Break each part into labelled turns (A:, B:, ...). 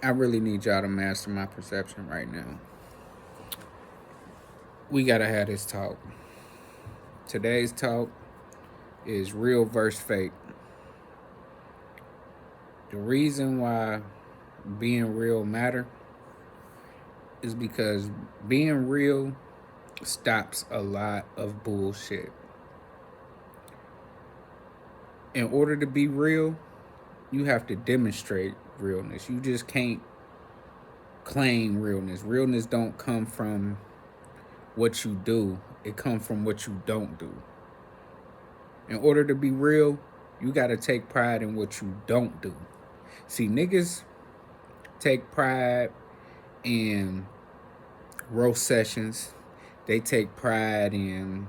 A: I really need y'all to master my perception right now. We gotta have this talk. Today's talk is real versus fake. The reason why being real matter is because being real stops a lot of bullshit. In order to be real, you have to demonstrate realness. You just can't claim realness. Realness don't come from what you do. It comes from what you don't do. In order to be real, you got to take pride in what you don't do. See, niggas take pride in roast sessions. They take pride in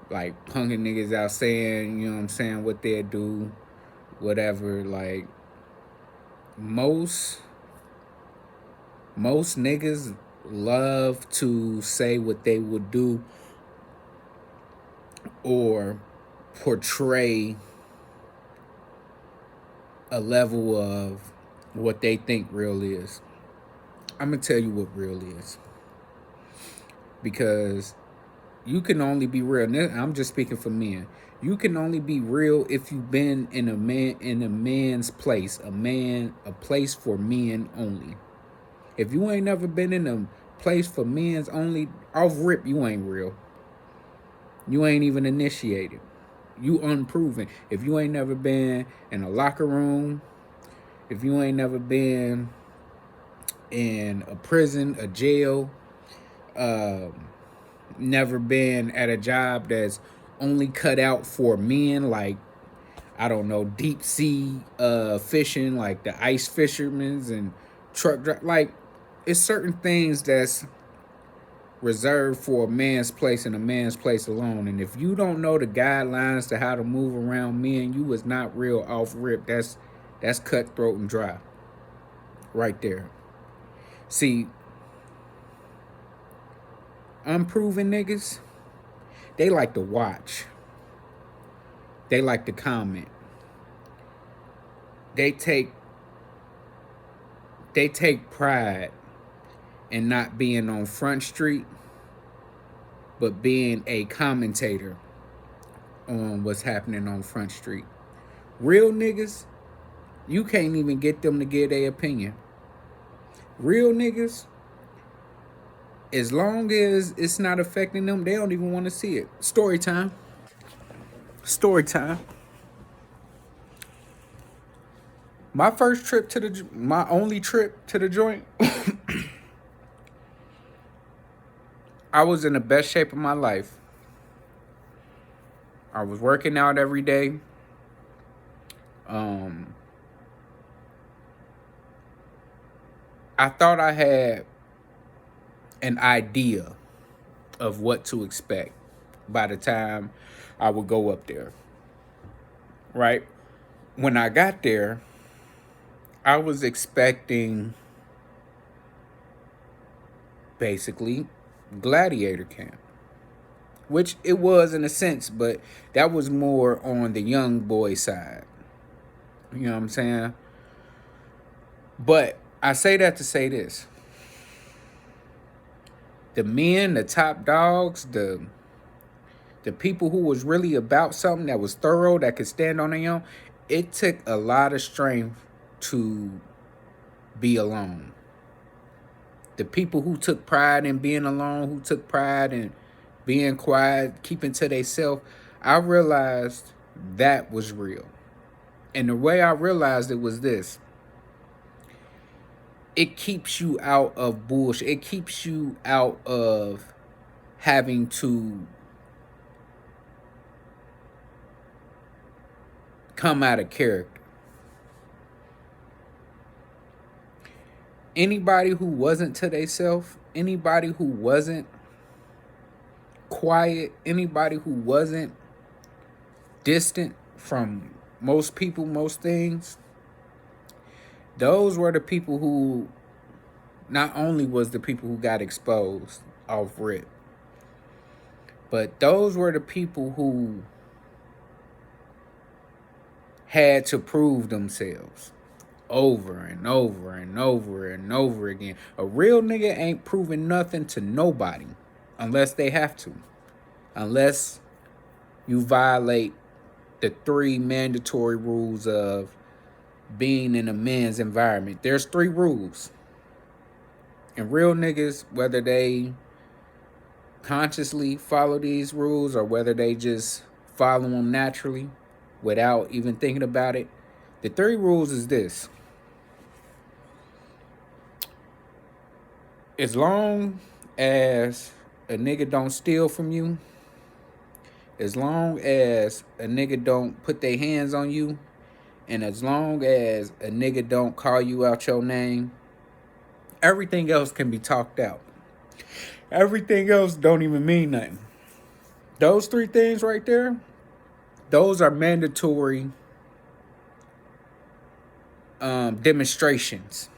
A: like punking niggas out saying, you know what I'm saying, what they do, whatever. Like most niggas love to say what they would do or portray a level of what they think real is. I'm gonna tell you what real is, because you can only be real. I'm just speaking for men. You can only be real if you've been in a man's place, a place for men only. If you ain't never been in a place for men's only, off rip, you ain't real. You ain't even initiated. You unproven. If you ain't never been in a locker room, if you ain't never been in a prison, a jail, never been at a job that's only cut out for men, like I don't know, deep sea fishing, like the ice fishermen's and like it's certain things that's reserved for a man's place and a man's place alone. And if you don't know the guidelines to how to move around men, you is not real off rip. That's cutthroat and dry right there. See, unproven niggas, they like to watch. They like to comment. They take pride in not being on Front Street, but being a commentator on what's happening on Front Street. Real niggas, you can't even get them to give their opinion. Real niggas, as long as it's not affecting them, they don't even want to see it. Story time. Story time. My only trip to the joint, I was in the best shape of my life. I was working out every day. I thought I had an idea of what to expect by the time I would go up there. Right? When I got there, I was expecting basically gladiator camp, which it was in a sense, but that was more on the young boy side. You know what I'm saying? But I say that to say this. The men, the top dogs, the people who was really about something that was thorough, that could stand on their own, it took a lot of strength to be alone. The people who took pride in being alone, who took pride in being quiet, keeping to themselves, I realized that was real. And the way I realized it was this: it keeps you out of bullshit. It keeps you out of having to come out of character. Anybody who wasn't to themselves, anybody who wasn't quiet, anybody who wasn't distant from most people, most things, those were the people who not only was the people who got exposed off rip, but those were the people who had to prove themselves. over and over and over and over again. A real nigga ain't proving nothing to nobody unless they have to. Unless you violate the 3 mandatory rules of being in a man's environment. There's 3 rules. And real niggas, whether they consciously follow these rules or whether they just follow them naturally without even thinking about it, the 3 rules is this. As long as a nigga don't steal from you, as long as a nigga don't put their hands on you, and as long as a nigga don't call you out your name, everything else can be talked out. Everything else don't even mean nothing. Those 3 things right there, those are mandatory demonstrations.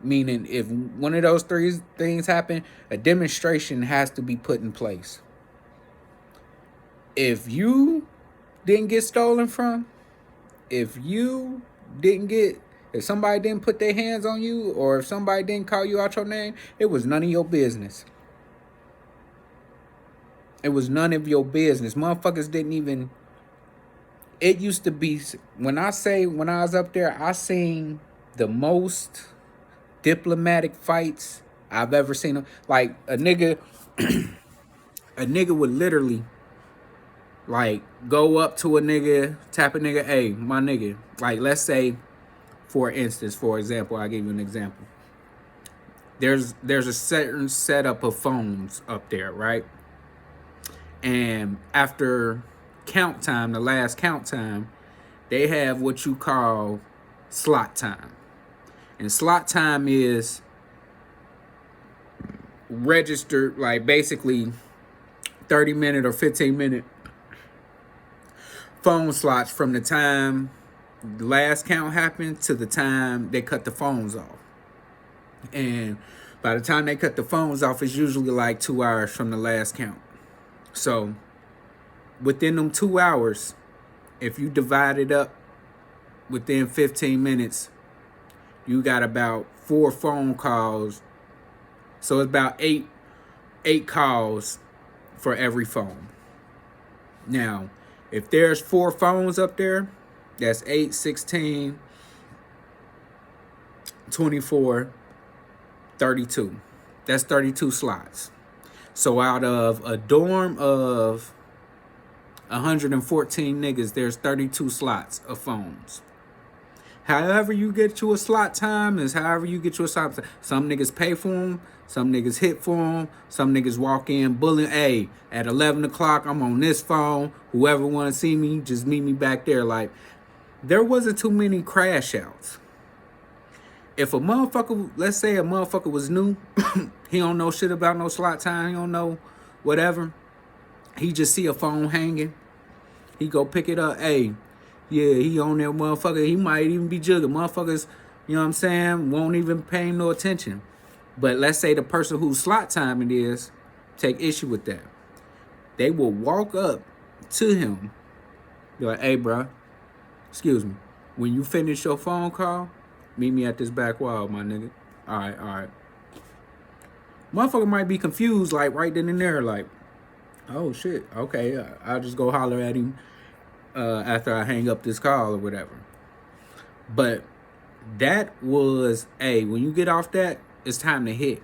A: Meaning if one of those 3 things happen, a demonstration has to be put in place. If you didn't get stolen from, if somebody didn't put their hands on you, or if somebody didn't call you out your name, it was none of your business. It was none of your business. Motherfuckers didn't even, it used to be, when I was up there, I seen the most diplomatic fights I've ever seen. Like a nigga would literally like go up to a nigga, tap a nigga, hey, my nigga. Like let's say, for example, I'll give you an example. There's a certain setup of phones up there, right? And after count time, the last count time, they have what you call slot time. And slot time is registered, like basically 30-minute or 15-minute phone slots from the time the last count happened to the time they cut the phones off. And by the time they cut the phones off, it's usually like 2 hours from the last count. So within them 2 hours, if you divide it up within 15 minutes, you got about 4 phone calls. So it's about eight calls for every phone. Now, if there's 4 phones up there, that's 8, 16, 24, 32. That's 32 slots. So out of a dorm of 114 niggas, there's 32 slots of phones. However you get you a slot time is however you get you a slot time. Some niggas pay for them. Some niggas hit for them. Some niggas walk in bullying. Hey, at 11 o'clock, I'm on this phone. Whoever want to see me, just meet me back there. Like, there wasn't too many crash outs. If a motherfucker, let's say a motherfucker was new, he don't know shit about no slot time, he don't know whatever, he just see a phone hanging, he go pick it up, hey, yeah, he on there, motherfucker, he might even be jugging, motherfuckers, you know what I'm saying, won't even pay him no attention. But let's say the person whose slot time it is, take issue with that. They will walk up to him, be like, hey, bro, excuse me, when you finish your phone call, meet me at this back wall, my nigga. All right. Motherfucker might be confused, like, right then and there, like, oh, shit, okay, I'll just go holler at him after I hang up this call or whatever. But that was, hey, when you get off that, it's time to hit.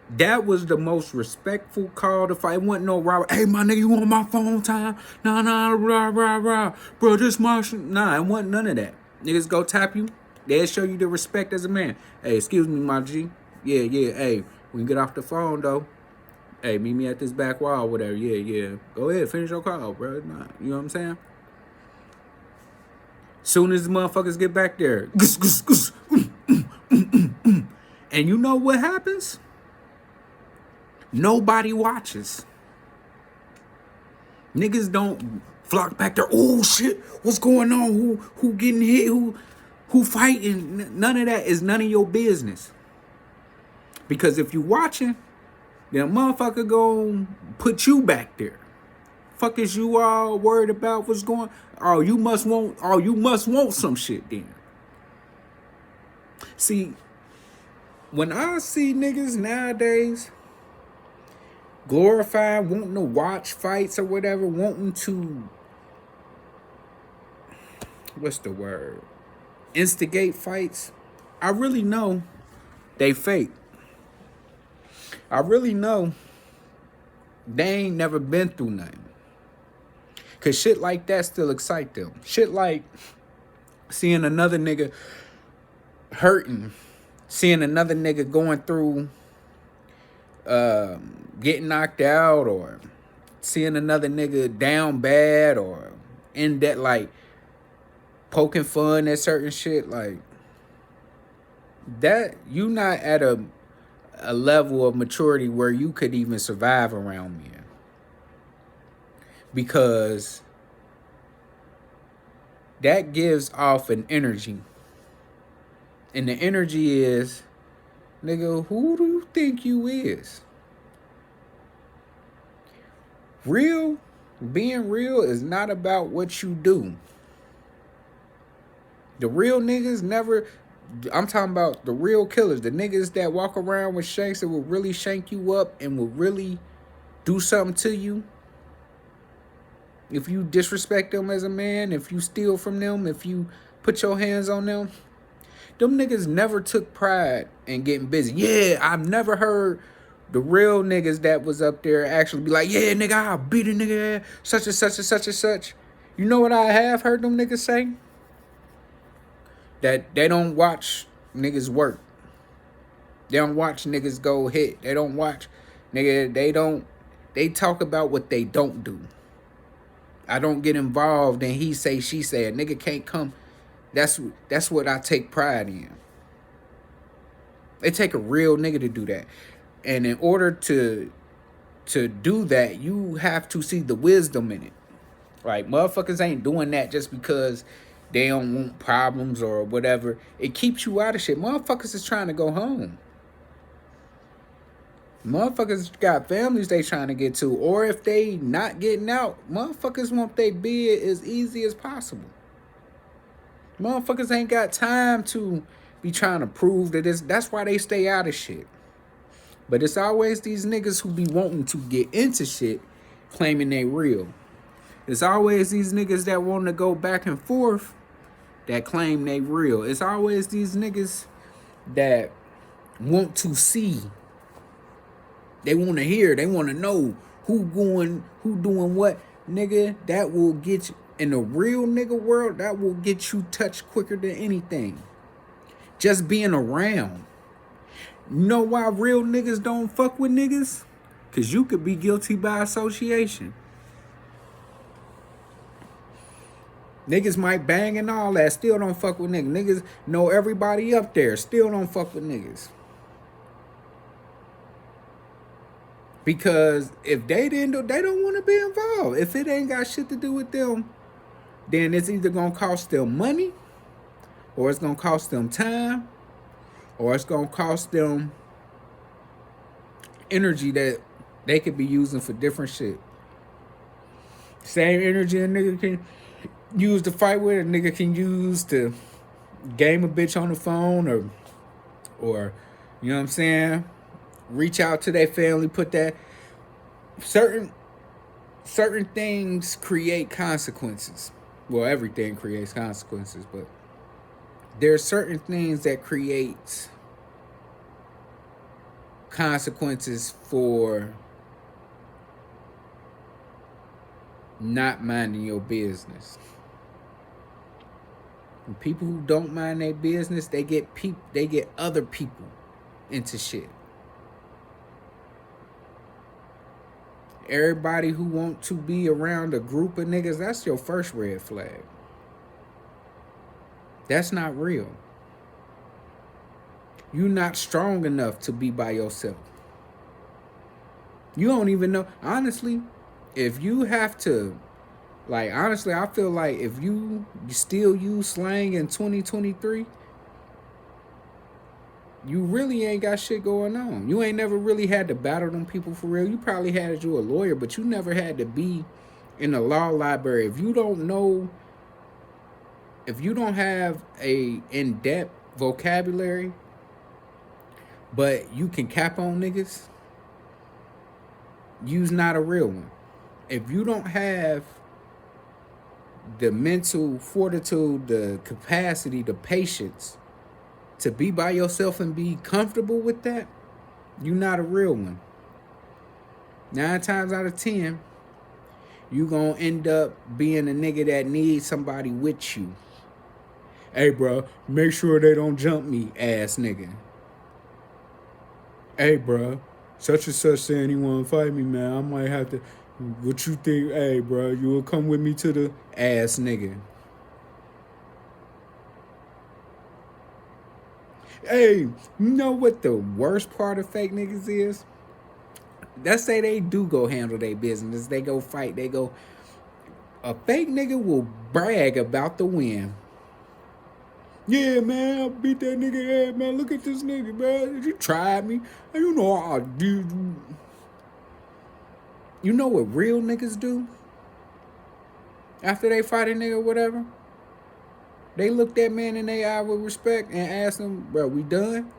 A: That was the most respectful call to fight. It wasn't no robber. Hey, my nigga, you want my phone time? Nah, rah. Bro, this my shit. Nah, it wasn't none of that. Niggas go tap you. They'll show you the respect as a man. Hey, excuse me, my G. Yeah. Hey, when you get off the phone, though, hey, meet me at this back wall, whatever. Yeah. Go ahead, finish your call, bro. Nah, you know what I'm saying? Soon as the motherfuckers get back there, and you know what happens? Nobody watches. Niggas don't flock back there. Oh shit, what's going on? Who getting hit? Who fighting? None of that is none of your business. Because if you watching, then motherfucker gon' put you back there. Fuck is you all worried about what's going? Oh, you must want. Oh, you must want some shit then. See, when I see niggas nowadays glorifying wanting to watch fights or whatever, wanting to, what's the word? Instigate fights, I really know they fake. I really know they ain't never been through nothing. Cause shit like that still excite them. Shit like seeing another nigga hurting, seeing another nigga going through getting knocked out, or seeing another nigga down bad, or in that, like poking fun at certain shit, like that, you not at a level of maturity where you could even survive around me. Because that gives off an energy. And the energy is, nigga, who do you think you is? Being real is not about what you do. The real niggas never, I'm talking about the real killers, the niggas that walk around with shanks that will really shank you up and will really do something to you. If you disrespect them as a man, if you steal from them, if you put your hands on them niggas never took pride in getting busy. Yeah, I've never heard the real niggas that was up there actually be like, yeah, nigga, I'll beat a nigga, such and such and such and such. You know what I have heard them niggas say? That they don't watch niggas work. They don't watch niggas go hit. They don't watch, nigga, they talk about what they don't do. I don't get involved in he say, she say. A nigga can't come. That's what I take pride in. It take a real nigga to do that. And in order to do that, you have to see the wisdom in it. Right? Motherfuckers ain't doing that just because they don't want problems or whatever. It keeps you out of shit. Motherfuckers is trying to go home. Motherfuckers got families they trying to get to. Or if they not getting out, motherfuckers want they bid as easy as possible. Motherfuckers ain't got time to be trying to prove that it's, that's why they stay out of shit. But it's always these niggas who be wanting to get into shit claiming they real. It's always these niggas that want to go back and forth that claim they real. It's always these niggas that want to see. They want to hear. They want to know who doing what. Nigga, that will get you. In the real nigga world, that will get you touched quicker than anything. Just being around. You know why real niggas don't fuck with niggas? Because you could be guilty by association. Niggas might bang and all that, still don't fuck with niggas. Niggas know everybody up there, still don't fuck with niggas. Because if they didn't, they don't want to be involved. If it ain't got shit to do with them, then it's either going to cost them money, or it's going to cost them time, or it's going to cost them energy that they could be using for different shit. Same energy a nigga can use to fight with, a nigga can use to game a bitch on the phone, or you know what I'm saying? Reach out to their family, put that. Certain things create consequences. Well, everything creates consequences, but there are certain things that create consequences for not minding your business. And people who don't mind their business, they get other people into shit. Everybody who want to be around a group of niggas, that's your first red flag. That's not real. You're not strong enough to be by yourself. You don't even know. Honestly, if you have to, like, honestly, I feel like if you still use slang in 2023, you really ain't got shit going on. You ain't never really had to battle them people for real. You probably had you a lawyer, but you never had to be in the law library, if you don't know, if you don't have a in-depth vocabulary, but you can cap on niggas, you's not a real one. If you don't have the mental fortitude, the capacity, the patience to be by yourself and be comfortable with that, you're not a real one. 9 times out of 10, you gonna end up being a nigga that needs somebody with you. Hey, bro, make sure they don't jump me, ass nigga. Hey, bro, such and such saying he wanna fight me, man. I might have to. What you think? Hey, bro, you will come with me to the ass nigga. Hey, you know what the worst part of fake niggas is? Let's say they do go handle their business. They go fight. They go. A fake nigga will brag about the win. Yeah, man, I beat that nigga ass, man. Look at this nigga, man. You tried me. You know I did. You know what real niggas do? After they fight a nigga or whatever, they look that man in their eye with respect and ask him, bro, we done?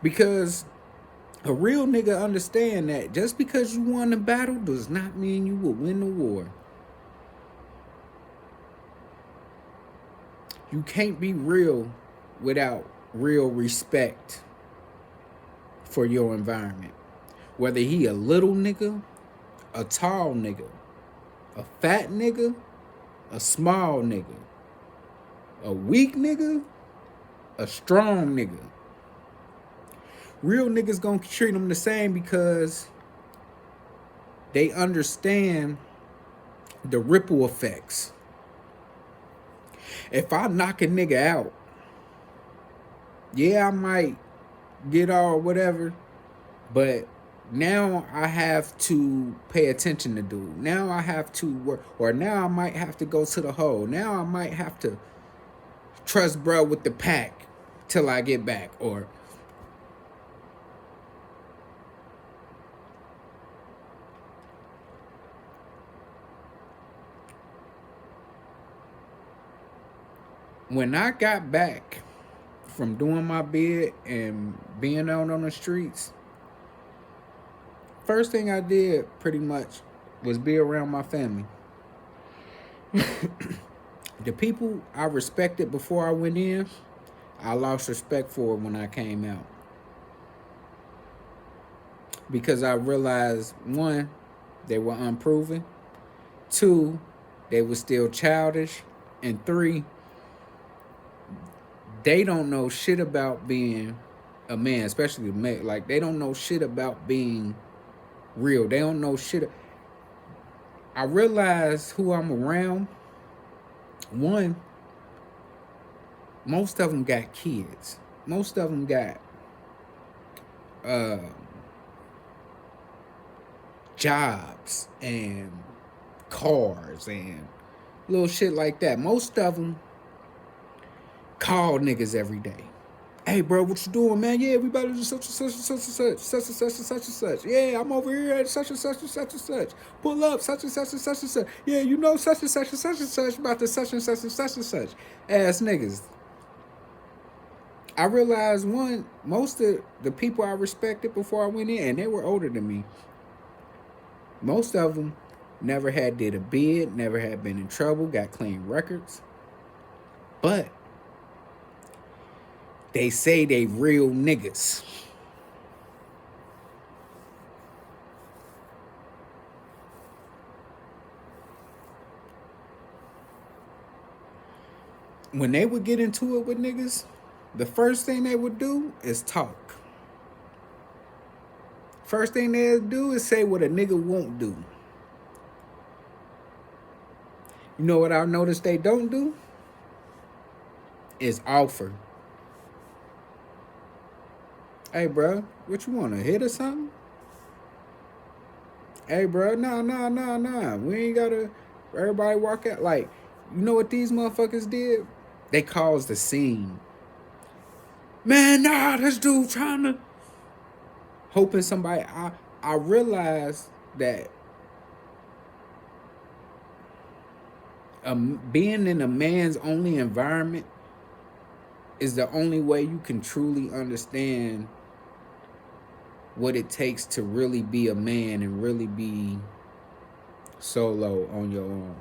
A: Because a real nigga understand that just because you won the battle does not mean you will win the war. You can't be real without real respect for your environment. Whether he a little nigga, a tall nigga, a fat nigga, a small nigga, a weak nigga, a strong nigga. Real niggas gonna treat them the same because they understand the ripple effects. If I knock a nigga out, yeah, I might get all whatever, but now I have to pay attention to dude. Now I have to work, or now I might have to go to the hole. Now I might have to trust bro with the pack till I get back, or when I got back from doing my bid and being out on the streets, first thing I did pretty much was be around my family. The people I respected before I went in, I lost respect for when I came out. Because I realized, one, they were unproven. Two, they were still childish. And three, they don't know shit about being a man, especially a man. Like, they don't know shit about being real. They don't know shit. I realized who I'm around. One, most of them got kids. Most of them got jobs and cars and little shit like that. Most of them call niggas every day. Hey, bro, what you doing, man? Yeah, we better do such and such and such and such, such and such and such and such. Yeah, I'm over here at such and such and such and such. Pull up, such and such and such and such. Yeah, you know such and such and such and such about the such and such and such and such. Ass niggas. I realized, one, most of the people I respected before I went in, and they were older than me, most of them never had did a bid, never had been in trouble, got clean records. But they say they real niggas. When they would get into it with niggas, the first thing they would do is talk. First thing they'll do is say what a nigga won't do. You know what I've noticed they don't do? Is offer. Hey, bro, what you want, to hit or something? Hey, bro, nah. We ain't gotta, everybody walk out. Like, you know what these motherfuckers did? They caused a scene. Man, nah, this dude trying to hoping somebody. I realized that being in a man's only environment is the only way you can truly understand what it takes to really be a man and really be solo on your own.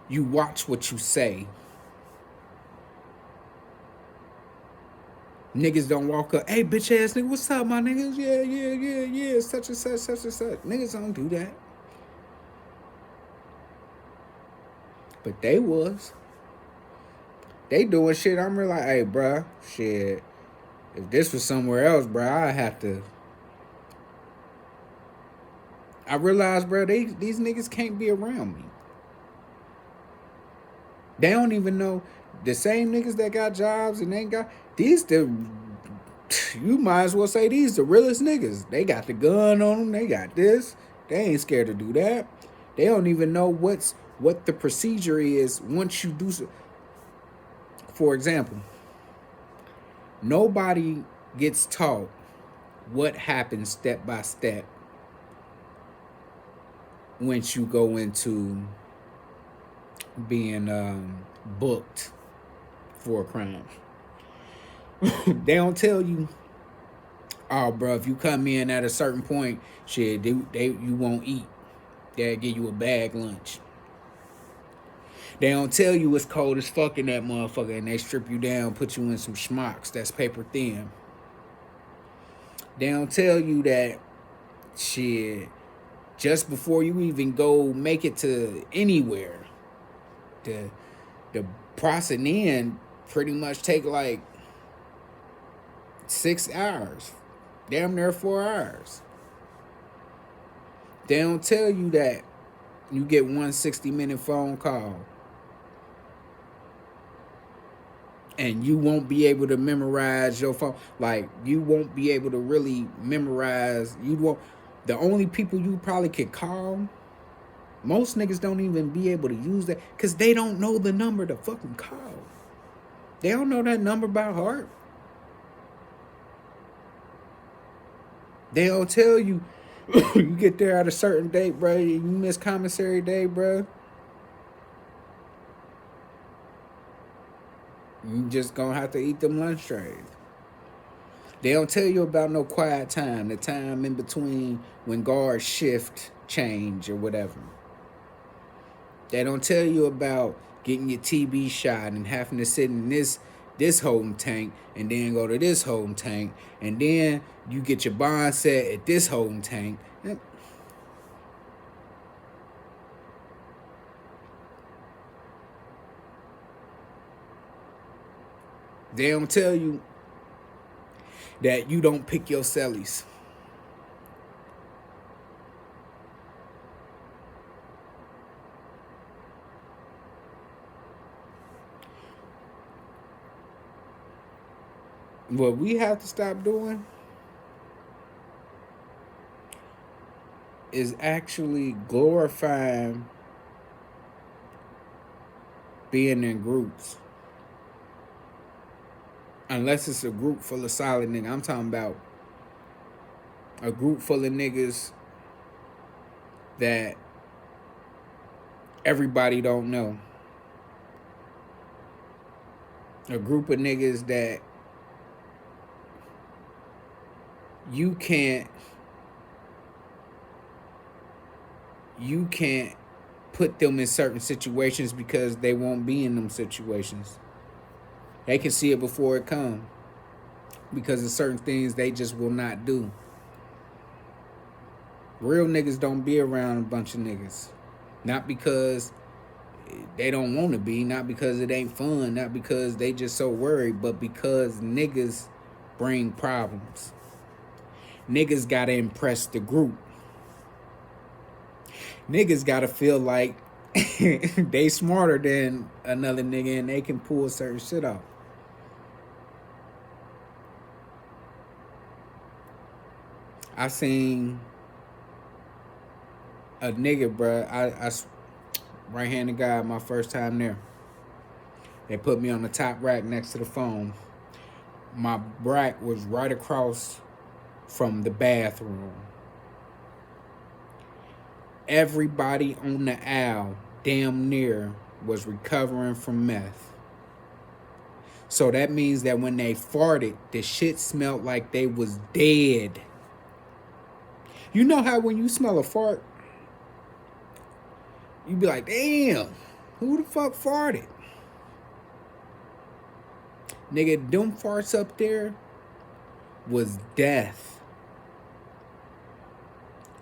A: You watch what you say. Niggas don't walk up, hey, bitch ass nigga, what's up, my niggas? Yeah, such and such, such and such. Niggas don't do that. But they was. They doing shit. I'm really like, hey, bruh, shit. If this was somewhere else, bruh, I'd have to. I realized, bruh, these niggas can't be around me. They don't even know the same niggas that got jobs and ain't got these. You might as well say these the realest niggas. They got the gun on them. They got this. They ain't scared to do that. They don't even know what the procedure is once you do so. For example, nobody gets taught what happens step by step once you go into being booked for a crime. They don't tell you, oh, bro, if you come in at a certain point, shit, you won't eat. They'll give you a bag lunch. They don't tell you it's cold as fuck in that motherfucker, and they strip you down, put you in some schmucks that's paper thin. They don't tell you that shit just before you even go make it to anywhere. The processing in pretty much take like 6 hours, damn near 4 hours. They don't tell you that you get one 60-minute phone call and you won't be able to memorize your phone. Like, you won't be able to really memorize. You won't. The only people you probably could call, most niggas don't even be able to use that because they don't know the number to fucking call. They don't know that number by heart. They don't tell you, you get there at a certain date, bro, you miss commissary day, bro. You just gonna have to eat them lunch trays. They don't tell you about no quiet time, the time in between when guards shift change or whatever. They don't tell you about getting your TB shot and having to sit in this holding tank and then go to this holding tank and then you get your bond set at this holding tank. They don't tell you that you don't pick your cellies. What we have to stop doing is actually glorifying being in groups. Unless it's a group full of solid niggas. I'm talking about a group full of niggas that everybody don't know. A group of niggas that you can't put them in certain situations because they won't be in them situations. They can see it before it comes because of certain things they just will not do. Real niggas don't be around a bunch of niggas. Not because they don't want to be, not because it ain't fun, not because they just so worried, but because niggas bring problems. Niggas gotta impress the group. Niggas gotta feel like they smarter than another nigga and they can pull certain shit off. I seen a nigga, bruh. I right-handed guy, my first time there. They put me on the top rack next to the phone. My rack was right across from the bathroom. Everybody on the aisle, damn near, was recovering from meth. So that means that when they farted, the shit smelled like they was dead. You know how when you smell a fart, you be like, damn, who the fuck farted? Nigga, them farts up there was death.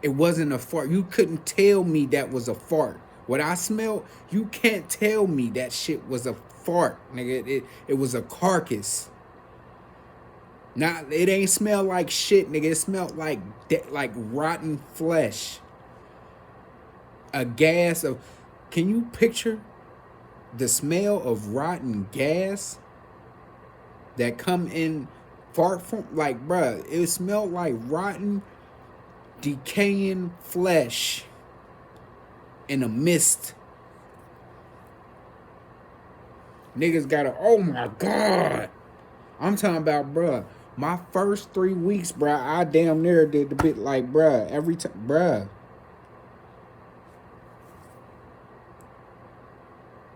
A: It wasn't a fart. You couldn't tell me that was a fart. What I smelled, you can't tell me that shit was a fart, nigga. It was a carcass. It ain't smell like shit, nigga. It smelled like rotten flesh. A gas of. Can you picture the smell of rotten gas that come in fart from? Like, bruh, it smelled like rotten, decaying flesh in a mist. Niggas gotta. Oh my god! I'm talking about, bruh. My first 3 weeks, bruh, I damn near did the bit like, bruh, every time, bruh.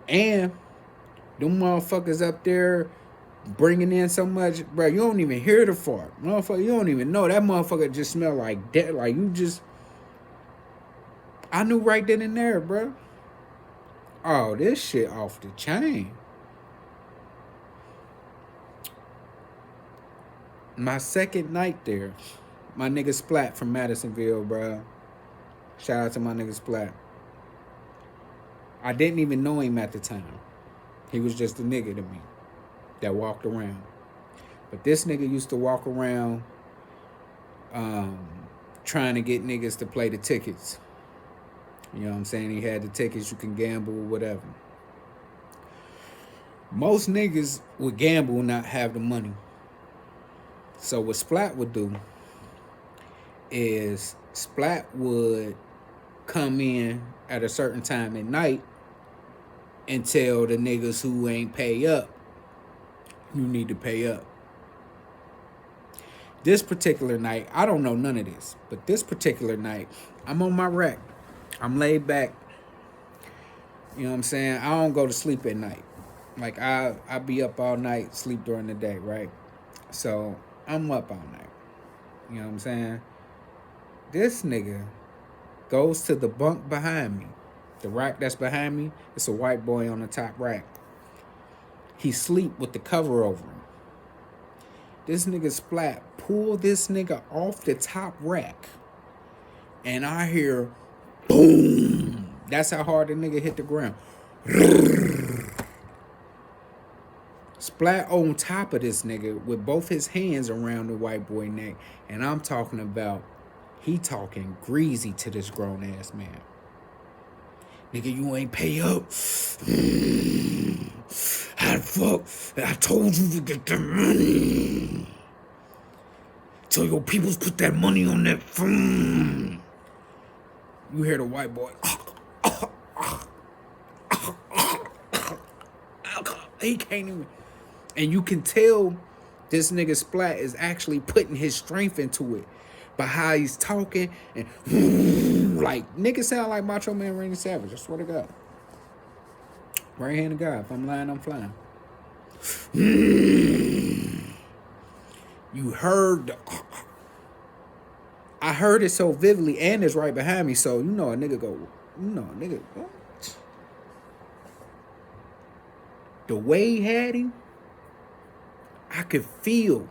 A: And them motherfuckers up there bringing in so much, bruh, you don't even hear the fart. Motherfucker, you don't even know. That motherfucker just smell like dead. Like, you just, I knew right then and there, bruh. Oh, this shit off the chain. My second night there, my nigga Splat from Madisonville, bruh. Shout out to my nigga Splat. I didn't even know him at the time. He was just a nigga to me that walked around. But this nigga used to walk around trying to get niggas to play the tickets. You know what I'm saying? He had the tickets, you can gamble, whatever. Most niggas would gamble and not have the money. So what Splat would do is Splat would come in at a certain time at night and tell the niggas who ain't pay up, you need to pay up. This particular night, I don't know none of this, but this particular night, I'm on my rack. I'm laid back. You know what I'm saying? I don't go to sleep at night. Like, I be up all night, sleep during the day, right? So I'm up all night. You know what I'm saying? This nigga goes to the bunk behind me. The rack that's behind me, it's a white boy on the top rack. He sleep with the cover over him. This nigga Splat pull this nigga off the top rack. And I hear boom. That's how hard the nigga hit the ground. Splat on top of this nigga with both his hands around the white boy neck. And I'm talking about, he talking greasy to this grown ass man. Nigga, you ain't pay up. How the fuck? I told you to get the money. Tell your peoples put that money on that phone. You hear the white boy. He can't even. And you can tell this nigga Splat is actually putting his strength into it. But how he's talking and like, niggas sound like Macho Man Randy Savage. I swear to God. Right hand of God. If I'm lying, I'm flying. You heard I heard it so vividly, and it's right behind me, so you know a nigga go, what? The way he had him, I could feel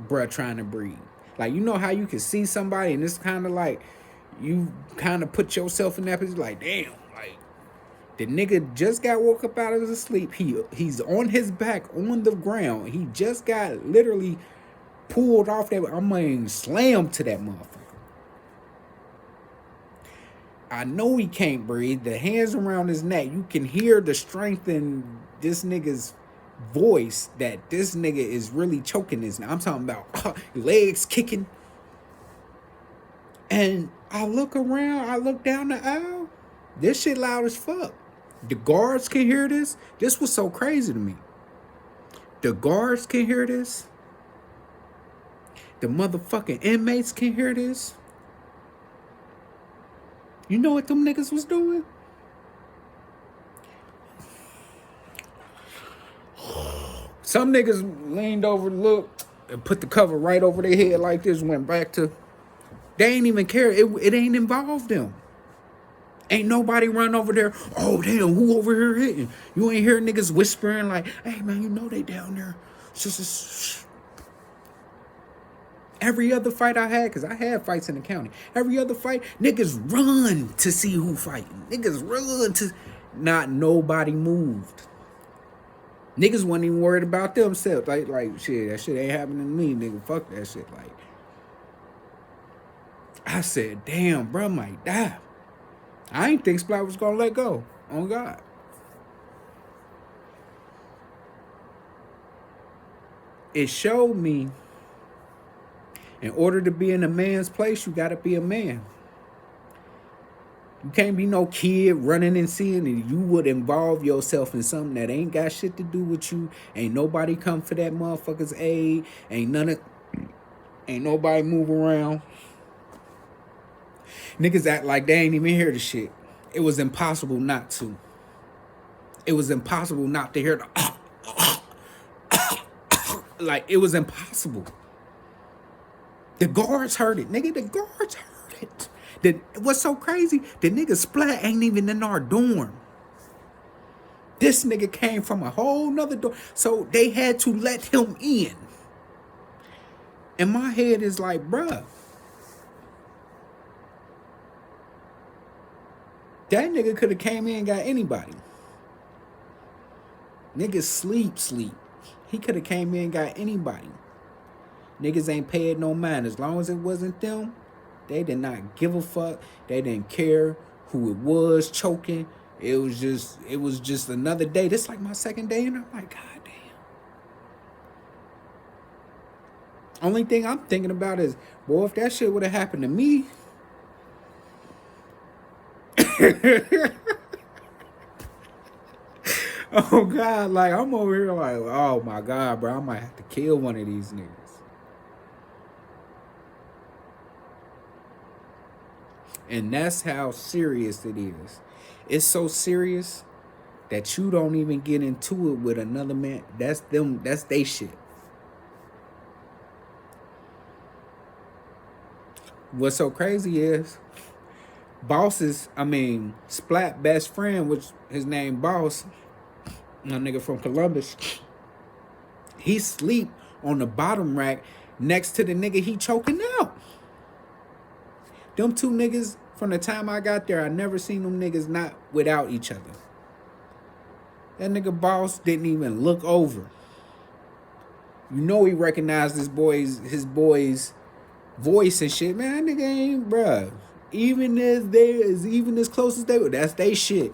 A: bruh trying to breathe. Like, you know how you can see somebody and it's kind of like, you kind of put yourself in that position, like, damn, like, the nigga just got woke up out of his sleep. He's on his back on the ground. He just got literally pulled off that, slammed to that motherfucker. I know he can't breathe. The hands around his neck, you can hear the strength in this nigga's voice that this nigga is really choking this. I'm talking about legs kicking. And I look around, I look down the aisle. This shit loud as fuck. The guards can hear this. This was so crazy to me. The guards can hear this. the motherfucking inmates can hear this, you know what them niggas was doing? Some niggas leaned over, looked, and put the cover right over their head like this, went back to, they ain't even care. It ain't involved them. Ain't nobody run over there, oh damn, who over here hitting? You ain't hear niggas whispering like, hey man, you know they down there. Every other fight I had, because I had fights in the county, every other fight, niggas run to see who fighting. Niggas run to, not nobody moved. Niggas wasn't even worried about themselves. Like shit, that shit ain't happening to me, nigga. Fuck that shit. Like, I said, damn, bro might die. I ain't think Splat was gonna let go. On God. It showed me, in order to be in a man's place, you gotta be a man. You can't be no kid running and seeing it. You would involve yourself in something that ain't got shit to do with you. Ain't nobody come for that motherfucker's aid. Ain't nobody move around. Niggas act like they ain't even hear the shit. It was impossible not to. It was impossible not to hear the like, it was impossible. The guards heard it, nigga. The guards heard it. What's so crazy? The nigga Splat ain't even in our dorm. This nigga came from a whole nother dorm. So they had to let him in. And my head is like, bruh, that nigga could have came in and got anybody. Niggas sleep. He could have came in and got anybody. Niggas ain't paid no mind. As long as it wasn't them, they did not give a fuck. They didn't care who it was choking. It was just another day. This like my second day, and I'm like, God damn. Only thing I'm thinking about is, boy, if that shit would have happened to me. Oh God, like I'm over here like, oh my God, bro, I might have to kill one of these niggas. And that's how serious it is. It's so serious that you don't even get into it with another man. That's them, that's they shit. What's so crazy is Splat best friend, which his name Boss, my nigga from Columbus, he sleep on the bottom rack next to the nigga he choking out. Them two niggas, from the time I got there, I never seen them niggas not without each other. That nigga Boss didn't even look over. You know he recognized his boy's voice and shit. Man, that nigga ain't, bruh. Even as close as they were, that's they shit.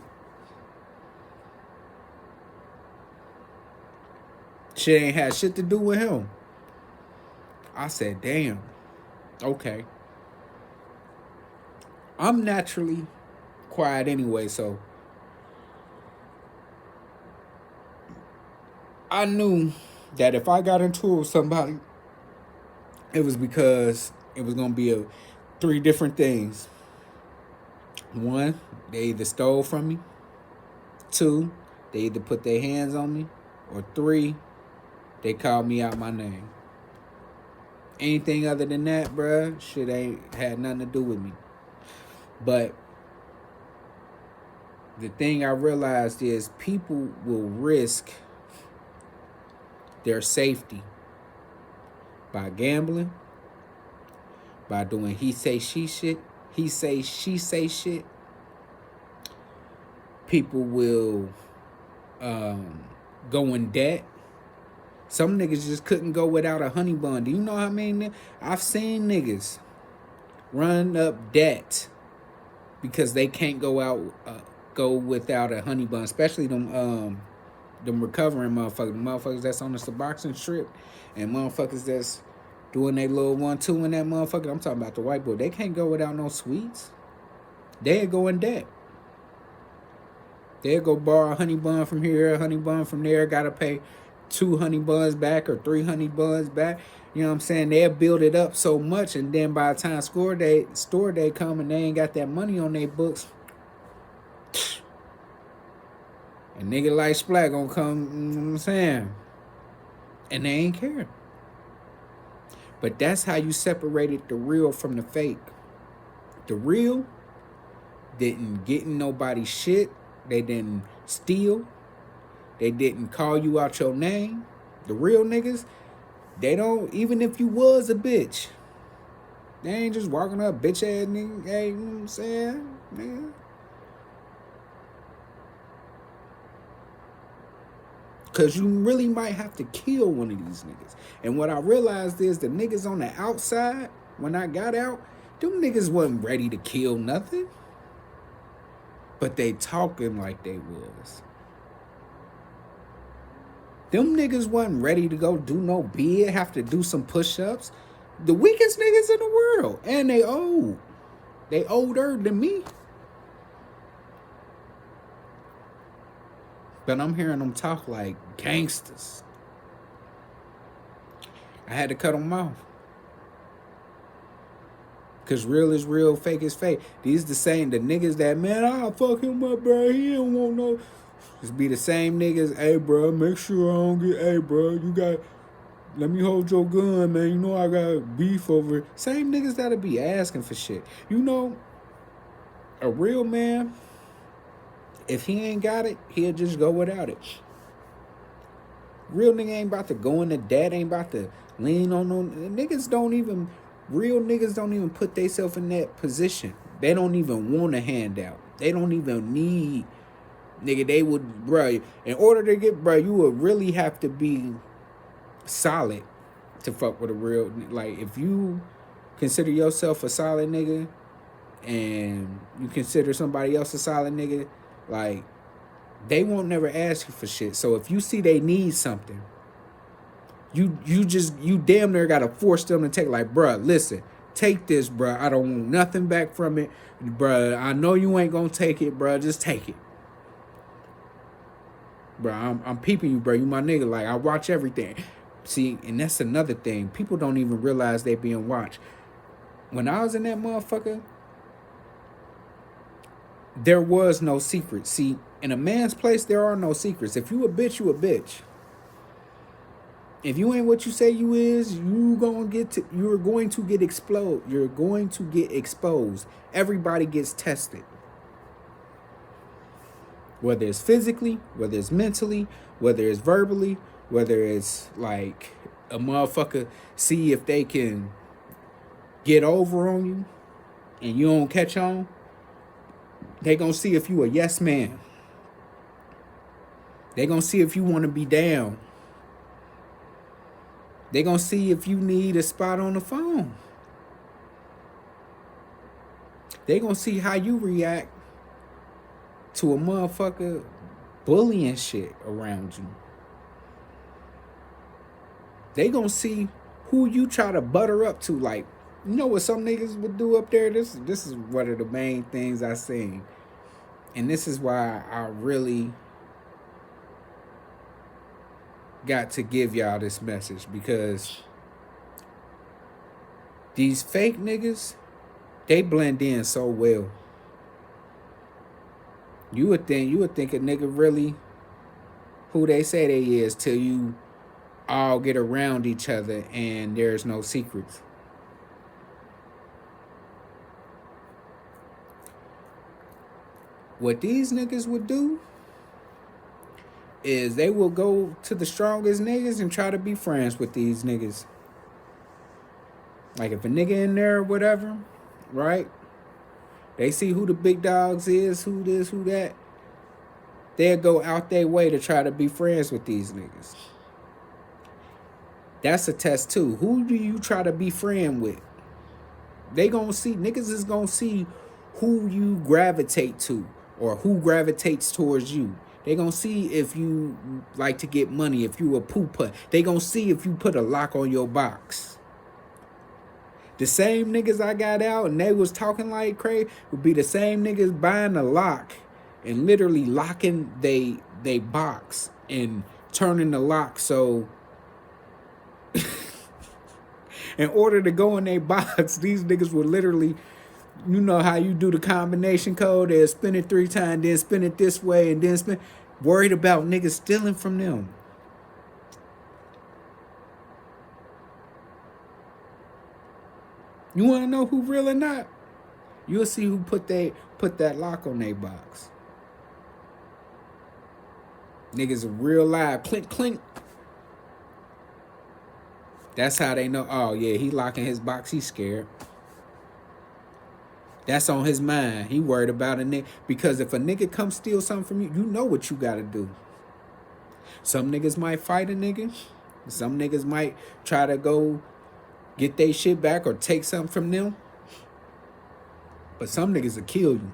A: Shit ain't had shit to do with him. I said, damn. Okay. I'm naturally quiet anyway, so I knew that if I got into it with somebody, it was because it was gonna be 3 different things. 1, they either stole from me. 2, they either put their hands on me. Or 3, they called me out my name. Anything other than that, bruh, shit ain't had nothing to do with me. But the thing I realized is people will risk their safety by gambling, by doing he say she shit, he say she say shit. People will go in debt. Some niggas just couldn't go without a honey bun. Do you know how I mean? I've seen niggas run up debt because they can't go without a honey bun, especially them recovering motherfuckers that's on the Suboxone strip, and motherfuckers that's doing their little 1-2 in that motherfucker. I'm talking about the white boy. They can't go without no sweets. They'll go in debt. They'll go borrow a honey bun from here, a honey bun from there, gotta pay 2 honey buns back or 3 honey buns back. You know what I'm saying? They'll build it up so much, and then by the time store day come and they ain't got that money on their books, a nigga like Splat gonna come, you know what I'm saying? And they ain't care. But that's how you separated the real from the fake. The real didn't get in nobody's shit. They didn't steal. They didn't call you out your name. The real niggas, they don't, even if you was a bitch, they ain't just walking up bitch ass nigga, hey, you know what I'm saying, nigga? Cause you really might have to kill one of these niggas. And what I realized is the niggas on the outside, when I got out, them niggas wasn't ready to kill nothing. But they talking like they was. Them niggas wasn't ready to go do no bid, have to do some push-ups. The weakest niggas in the world. And they old. They older than me. But I'm hearing them talk like gangsters. I had to cut them off. Cause real is real, fake is fake. These the niggas that, man, I'll fuck him up, bro. He don't want no. Just be the same niggas, hey, bro, make sure I don't get, hey, bro, you got, let me hold your gun, man. You know I got beef over it. Same niggas that'll be asking for shit. You know, a real man, if he ain't got it, he'll just go without it. Real nigga ain't about to go into debt, ain't about to lean on no, real niggas don't even put themselves in that position. They don't even want a handout. They don't even need, nigga, they would, bruh, in order to get, bruh, you would really have to be solid to fuck with a real, like, if you consider yourself a solid nigga and you consider somebody else a solid nigga, like, they won't never ask you for shit. So if you see they need something, you damn near gotta force them to take, like, bruh, listen, take this, bruh. I don't want nothing back from it. Bruh, I know you ain't gonna take it, bruh. Just take it. Bruh, I'm peeping you, bruh. You my nigga. Like, I watch everything. See, and that's another thing. People don't even realize they being watched. When I was in that motherfucker, there was no secret. See, in a man's place, there are no secrets. If you a bitch, you a bitch. If you ain't what you say you is, you're going to get explode. You're going to get exposed. Everybody gets tested. Whether it's physically, whether it's mentally, whether it's verbally, whether it's like a motherfucker see if they can get over on you and you don't catch on. They gonna see if you a yes man. They gonna see if you want to be down. They gonna see if you need a spot on the phone. They gonna see how you react to a motherfucker bullying shit around you. They gonna see who you try to butter up to. Like, you know what some niggas would do up there? This is one of the main things I seen. And this is why I really got to give y'all this message, because these fake niggas, they blend in so well. You would think a nigga really who they say they is till you all get around each other and there's no secrets. What these niggas would do is they will go to the strongest niggas and try to be friends with these niggas. Like, if a nigga in there or whatever, right? They see who the big dogs is, who this, who that. They'll go out their way to try to be friends with these niggas. That's a test too. Who do you try to be friend with? They gonna see, niggas is gonna see who you gravitate to or who gravitates towards you. They gonna see if you like to get money, if you a poo-putt. They gonna see if you put a lock on your box. The same niggas I got out and they was talking like crazy would be the same niggas buying a lock and literally locking they box and turning the lock so in order to go in their box, these niggas would literally, you know how you do the combination code, they'll spin it 3 times, then spin it this way, and then spin, worried about niggas stealing from them. You wanna know who real or not? You'll see who put that lock on their box. Niggas are real live. Clink, clink. That's how they know, oh yeah, he locking his box, he's scared. That's on his mind. He worried about a nigga. Because if a nigga come steal something from you, you know what you gotta do. Some niggas might fight a nigga. Some niggas might try to go get their shit back or take something from them. But some niggas will kill you.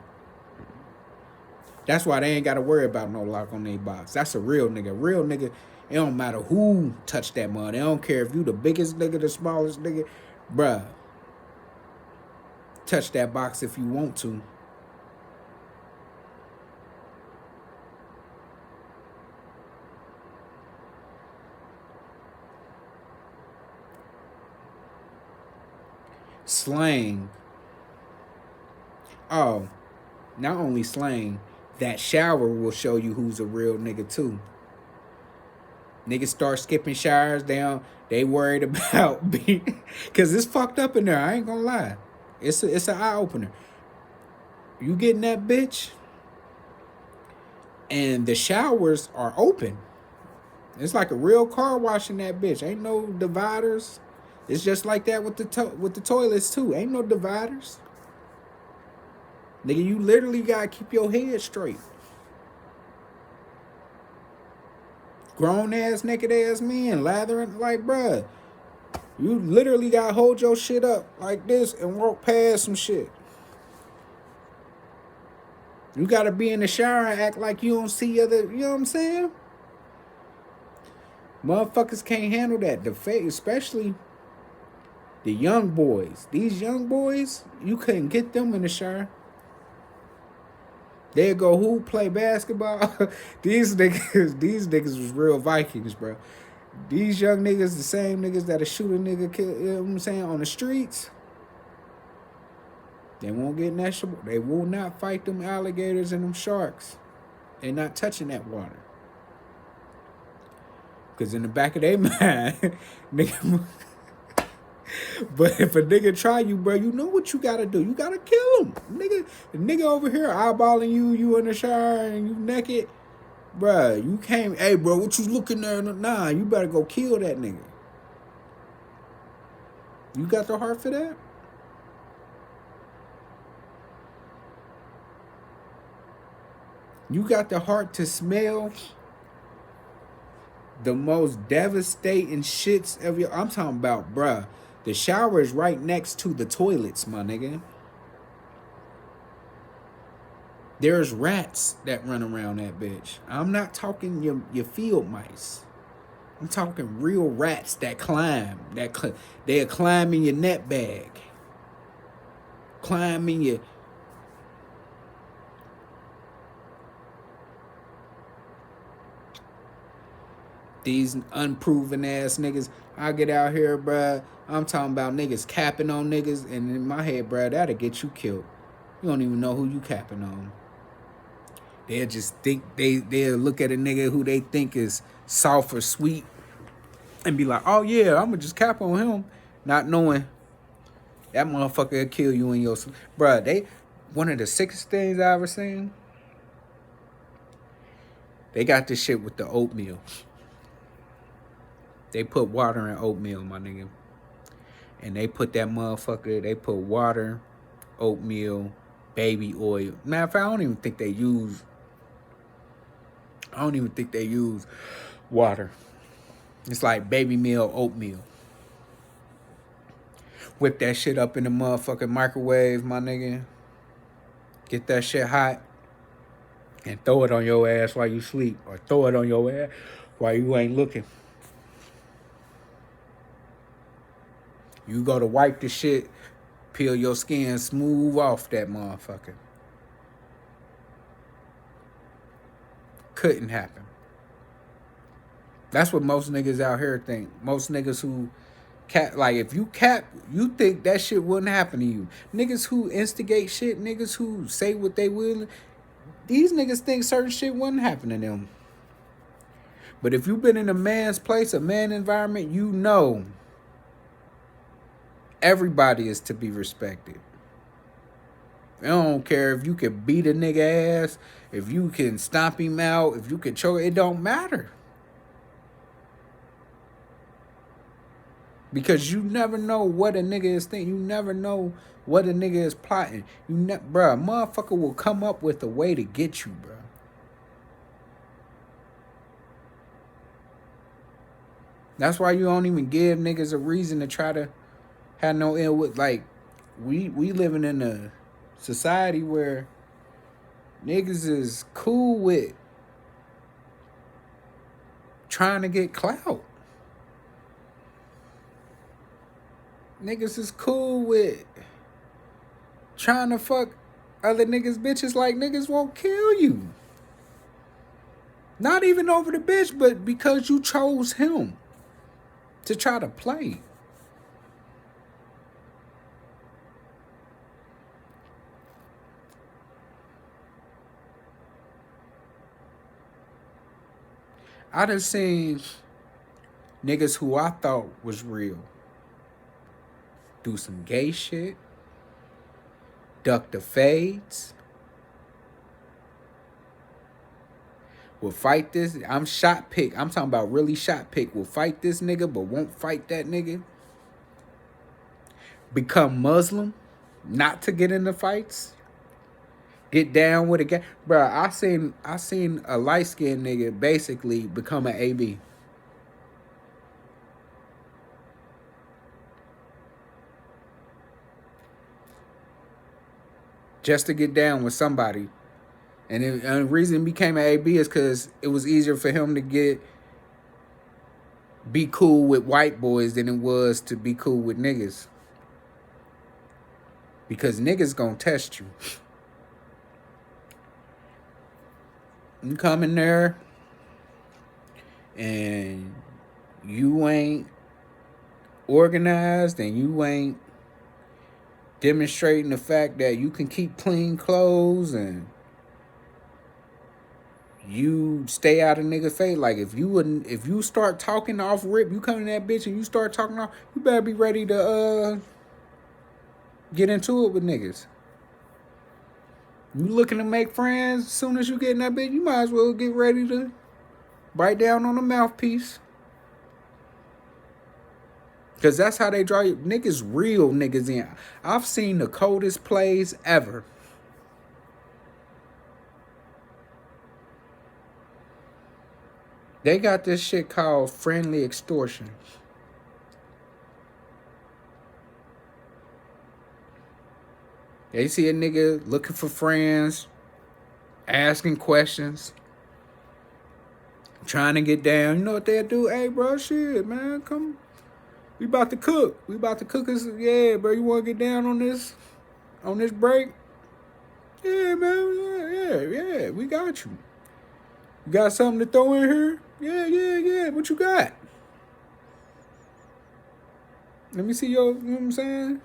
A: That's why they ain't got to worry about no lock on their box. That's a real nigga. Real nigga, it don't matter who touch that mud. They don't care if you the biggest nigga, the smallest nigga. Bruh, touch that box if you want to. Slang. Oh, not only slang, that shower will show you who's a real nigga too. Niggas start skipping showers down. They worried about being, cause it's fucked up in there. I ain't gonna lie. It's an eye opener. You get in that bitch, and the showers are open. It's like a real car wash in that bitch. Ain't no dividers. It's just like that with the toilets too. Ain't no dividers. Nigga, you literally gotta keep your head straight. Grown ass, naked ass men lathering like, bruh. You literally gotta hold your shit up like this and walk past some shit. You gotta be in the shower and act like you don't see other, you know what I'm saying? Motherfuckers can't handle that. Especially the young boys. These young boys, you couldn't get them in the shower. They'll go hoop, play basketball. These niggas was real Vikings, bro. These young niggas, the same niggas that'll shoot a nigga, kill, you know what I'm saying, on the streets. They won't get in that shit. They will not fight them alligators and them sharks. They're not touching that water. Because in the back of their mind, nigga. But if a nigga try you, bro, you know what you gotta do. You gotta kill him. The nigga over here eyeballing you in the shower and you naked. Bruh, you can't, hey, bro, what you looking there? Nah, you better go kill that nigga. You got the heart for that? You got the heart to smell the most devastating shits of your, I'm talking about, bruh. The shower is right next to the toilets, my nigga. There's rats that run around that bitch. I'm not talking your field mice. I'm talking real rats that climb. They'll climb in your net bag. Climb in your... These unproven ass niggas. I get out here, bruh. I'm talking about niggas capping on niggas. And in my head, bruh, that'll get you killed. You don't even know who you capping on. They'll just think, they'll look at a nigga who they think is soft or sweet and be like, oh yeah, I'm gonna just cap on him. Not knowing that motherfucker will kill you in your... Bruh, one of the sickest things I ever seen, they got this shit with the oatmeal. They put water in oatmeal, my nigga. And they put that motherfucker, they put water, oatmeal, baby oil. Matter of fact, I don't even think they use water. It's like baby meal, oatmeal. Whip that shit up in the motherfucking microwave, my nigga. Get that shit hot. And throw it on your ass while you sleep. Or throw it on your ass while you ain't looking. You go to wipe the shit, peel your skin smooth off that motherfucker. Couldn't happen. That's what most niggas out here think. Most niggas who cap, like if you cap, you think that shit wouldn't happen to you. Niggas who instigate shit, niggas who say what they will, these niggas think certain shit wouldn't happen to them. But if you've been in a man's place, a man environment, you know everybody is to be respected. I don't care if you can beat a nigga ass, if you can stomp him out, if you can choke, it don't matter. Because you never know what a nigga is thinking. You never know what a nigga is plotting. Bruh, a motherfucker will come up with a way to get you, bruh. That's why you don't even give niggas a reason to try to have no ill with. Like, we living in a society where niggas is cool with trying to get clout. Niggas is cool with trying to fuck other niggas' bitches like niggas won't kill you. Not even over the bitch, but because you chose him to try to play. I done seen niggas who I thought was real do some gay shit, duck the fades, will fight this. I'm shot pick. I'm talking about really shot pick. Will fight this nigga, but won't fight that nigga. Become Muslim, not to get into fights. Get down with a guy. Bruh, I seen a light-skinned nigga basically become an AB. Just to get down with somebody. And the reason he became an AB is because it was easier for him to be cool with white boys than it was to be cool with niggas. Because niggas gonna test you. You come in there and you ain't organized and you ain't demonstrating the fact that you can keep clean clothes and you stay out of nigga face. Like if you start talking off rip, you come in that bitch and you start talking off, you better be ready to get into it with niggas. You looking to make friends as soon as you get in that bitch, you might as well get ready to bite down on the mouthpiece. Because that's how they draw you. Niggas real niggas in. I've seen the coldest plays ever. They got this shit called friendly extortion. They see a nigga looking for friends, asking questions, trying to get down. You know what they'll do? Hey, bro, shit, man, come. We about to cook. We about to cook us. Yeah, bro, you want to get down on this break? Yeah, man, yeah, we got you. You got something to throw in here? Yeah. What you got? Let me see you know what I'm saying?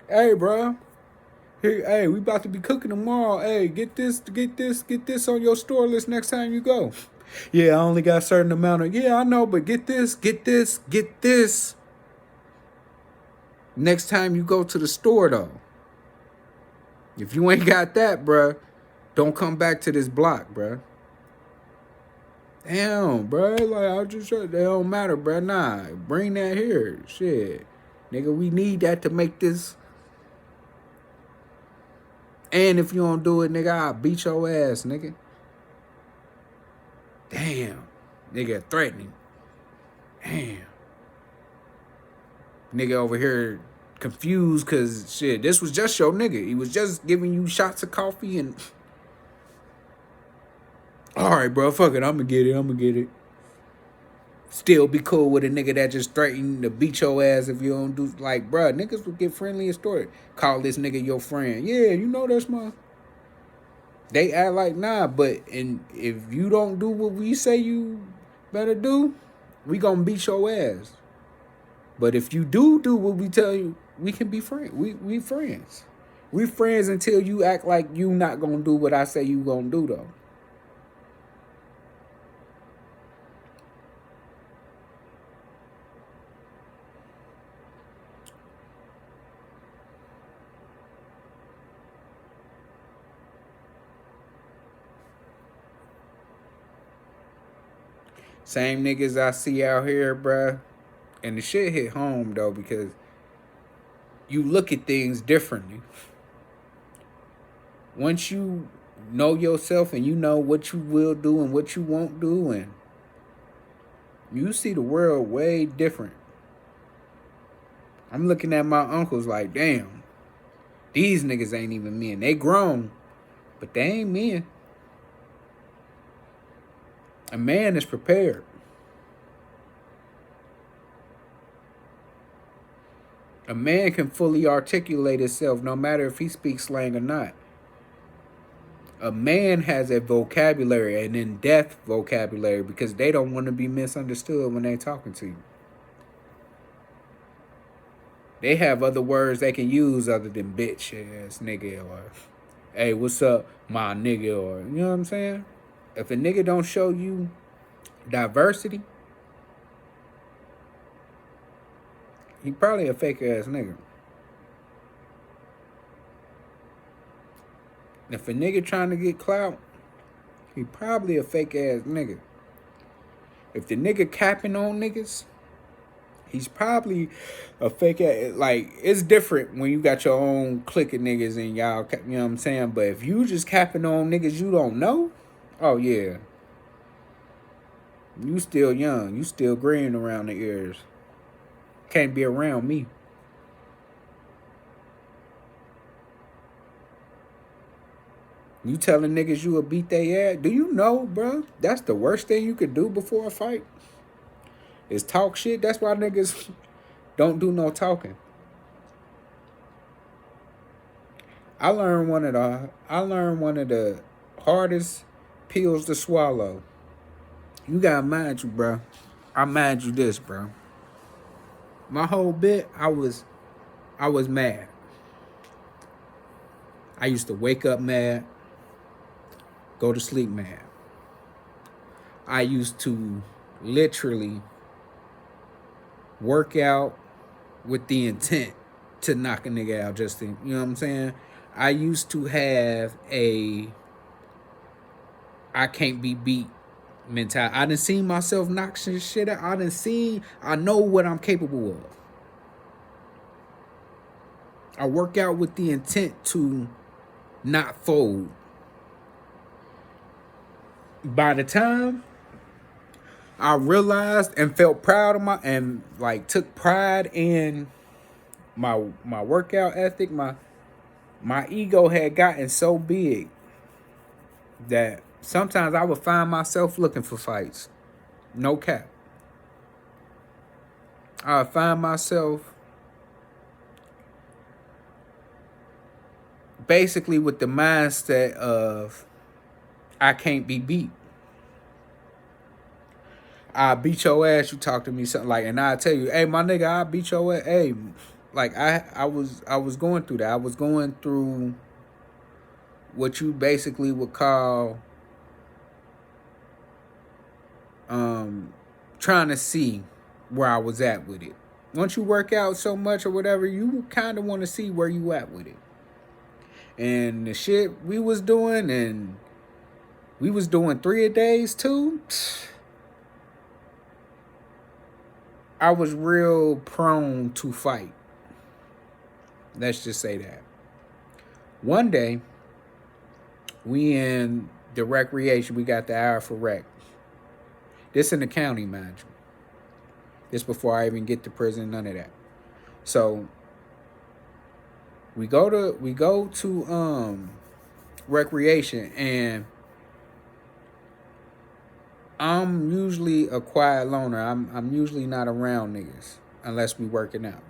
A: Hey, bro. Hey, we about to be cooking tomorrow. Hey, get this on your store list next time you go. Yeah, I only got a certain amount of, yeah, I know, but get this. Next time you go to the store, though. If you ain't got that, bruh, don't come back to this block, bruh. Damn, bruh, like, I just, it don't matter, bruh, nah, bring that here, shit. Nigga, we need that to make this. And if you don't do it, nigga, I'll beat your ass, nigga. Damn. Nigga threatening. Damn. Nigga over here confused because, shit, this was just your nigga. He was just giving you shots of coffee and... All right, bro, fuck it. I'm going to get it. Still be cool with a nigga that just threatened to beat your ass if you don't do... Like, bro, niggas will get friendly and story. Call this nigga your friend. Yeah, you know that's my... They act like nah, but if you don't do what we say you better do, we gonna beat your ass. But if you do what we tell you, we can be friends. We friends. We friends until you act like you not gonna do what I say you gonna do though. Same niggas I see out here, bruh. And the shit hit home though because you look at things differently. Once you know yourself and you know what you will do and what you won't do, and you see the world way different. I'm looking at my uncles like, damn, these niggas ain't even men. They grown, but they ain't men. A man is prepared. A man can fully articulate himself no matter if he speaks slang or not. A man has a vocabulary, an in-depth vocabulary, because they don't want to be misunderstood when they talking to you. They have other words they can use other than bitch ass nigga or hey, what's up, my nigga, or you know what I'm saying? If a nigga don't show you diversity, he probably a fake ass nigga. If a nigga trying to get clout, he probably a fake ass nigga. If the nigga capping on niggas, he's probably a fake ass. Like, it's different when you got your own clique of niggas and y'all, you know what I'm saying? But if you just capping on niggas you don't know, oh yeah. You still young. You still green around the ears. Can't be around me. You telling niggas you will beat they ass? Do you know, bro? That's the worst thing you could do before a fight. Is talk shit. That's why niggas don't do no talking. I learned one of the hardest pills to swallow. You gotta mind you, bro. I mind you this, bro. My whole bit, I was mad. I used to wake up mad, go to sleep mad. I used to literally work out with the intent to knock a nigga out just to, you know what I'm saying? I used to have a I can't be beat mentality. I done seen myself knock shit out. I know what I'm capable of. I work out with the intent to not fold. By the time I realized and felt proud of and like took pride in my workout ethic, my ego had gotten so big that sometimes I would find myself looking for fights. No cap. I would find myself basically with the mindset of I can't be beat. I beat your ass, you talk to me something like, and I tell you, hey, my nigga, I beat your ass. Hey, like I was going through that. I was going through what you basically would call trying to see where I was at with it. Once you work out so much or whatever, you kind of want to see where you at with it. And the shit we was doing, and we was doing 3 a days too. I was real prone to fight. Let's just say that. One day, we in the recreation, we got the hour for rec. This in the county, mind you. This before I even get to prison, none of that. So we go to recreation, and I'm usually a quiet loner. I'm usually not around niggas unless we working out.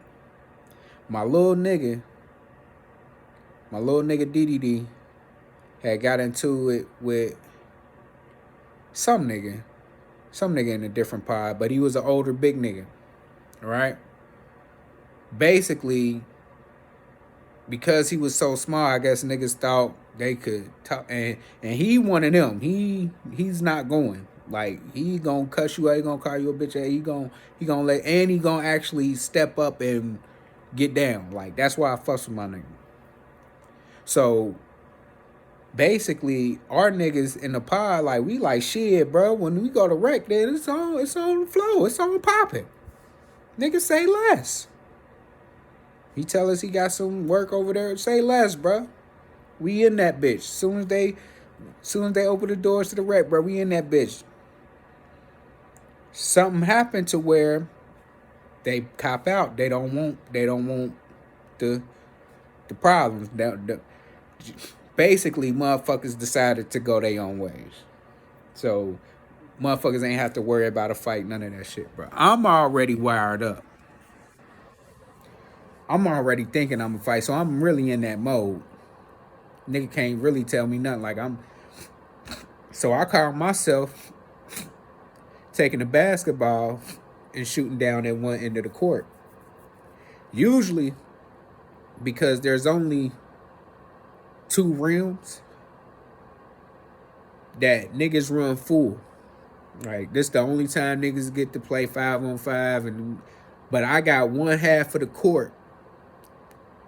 A: My little nigga DDD, had got into it with some nigga in a different pod, but he was an older big nigga. All right. Basically, because he was so small, I guess niggas thought they could talk, and he one of them. He's not going. Like, he gonna cuss you out, he gonna call you a bitch, he gonna let, and he gonna actually step up and get down. Like, that's why I fuss with my nigga. So basically, our niggas in the pod, like, we like, shit, bro, when we go to rec, then it's on the flow, it's on popping. Niggas say less. He tell us he got some work over there. Say less, bro. We in that bitch. Soon as they open the doors to the rec, bro, we in that bitch. Something happened to where they cop out. They don't want the problems. Basically, motherfuckers decided to go their own ways. So motherfuckers ain't have to worry about a fight, none of that shit, bro. I'm already wired up. I'm already thinking I'm gonna fight, so I'm really in that mode. Nigga can't really tell me nothing. Like, so I call myself taking the basketball and shooting down at one end of the court. Usually, because there's only 2 rims that niggas run full. Like, this the only time niggas get to play 5-on-5, but I got one half of the court.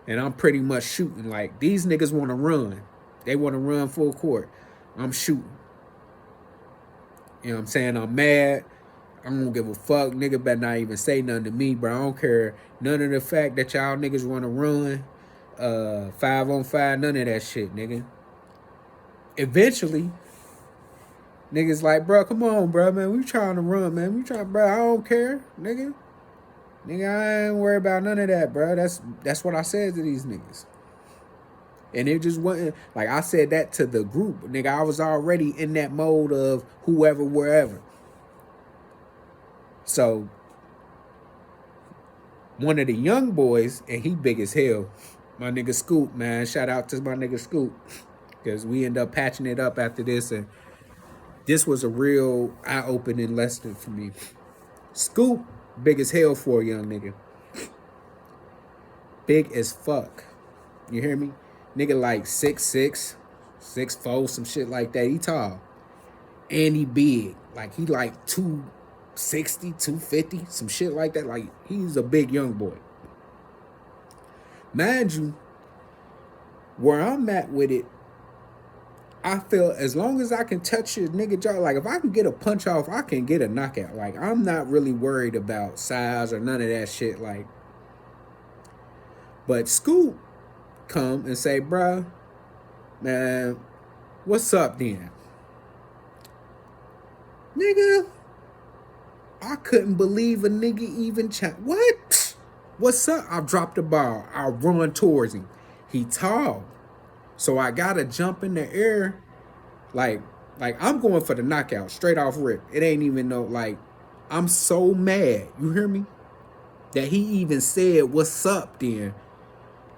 A: And I'm pretty much shooting. Like, these niggas want to run. They want to run full court. I'm shooting. You know what I'm saying? I'm mad. I don't give a fuck. Nigga better not even say nothing to me, bro. I don't care none of the fact that y'all niggas want to run 5-on-5. None of that shit, nigga. Eventually, niggas like, bro, come on, bro, man. We trying to run, man. We trying, bro. I don't care, nigga. Nigga, I ain't worried about none of that, bro. That's what I said to these niggas. And it just wasn't, like, I said that to the group. Nigga, I was already in that mode of whoever, wherever. So, one of the young boys, and he big as hell, my nigga Scoop, man. Shout out to my nigga Scoop. Because we end up patching it up after this. And this was a real eye-opening lesson for me. Scoop, big as hell for a young nigga. Big as fuck. You hear me? Nigga like 6'6", 6'4", some shit like that. He tall. And he big. Like, he like 260, 250, some shit like that. Like, he's a big young boy. Mind you, where I'm at with it, I feel as long as I can touch your nigga jaw, like, if I can get a punch off, I can get a knockout. Like, I'm not really worried about size or none of that shit. Like, but Scoop come and say, bruh, man, what's up then? Nigga, I couldn't believe a nigga even what? What's up? I dropped the ball. I run towards him. He tall. So I gotta jump in the air. Like I'm going for the knockout, straight off rip. It ain't even no, like, I'm so mad, you hear me? That he even said, what's up then?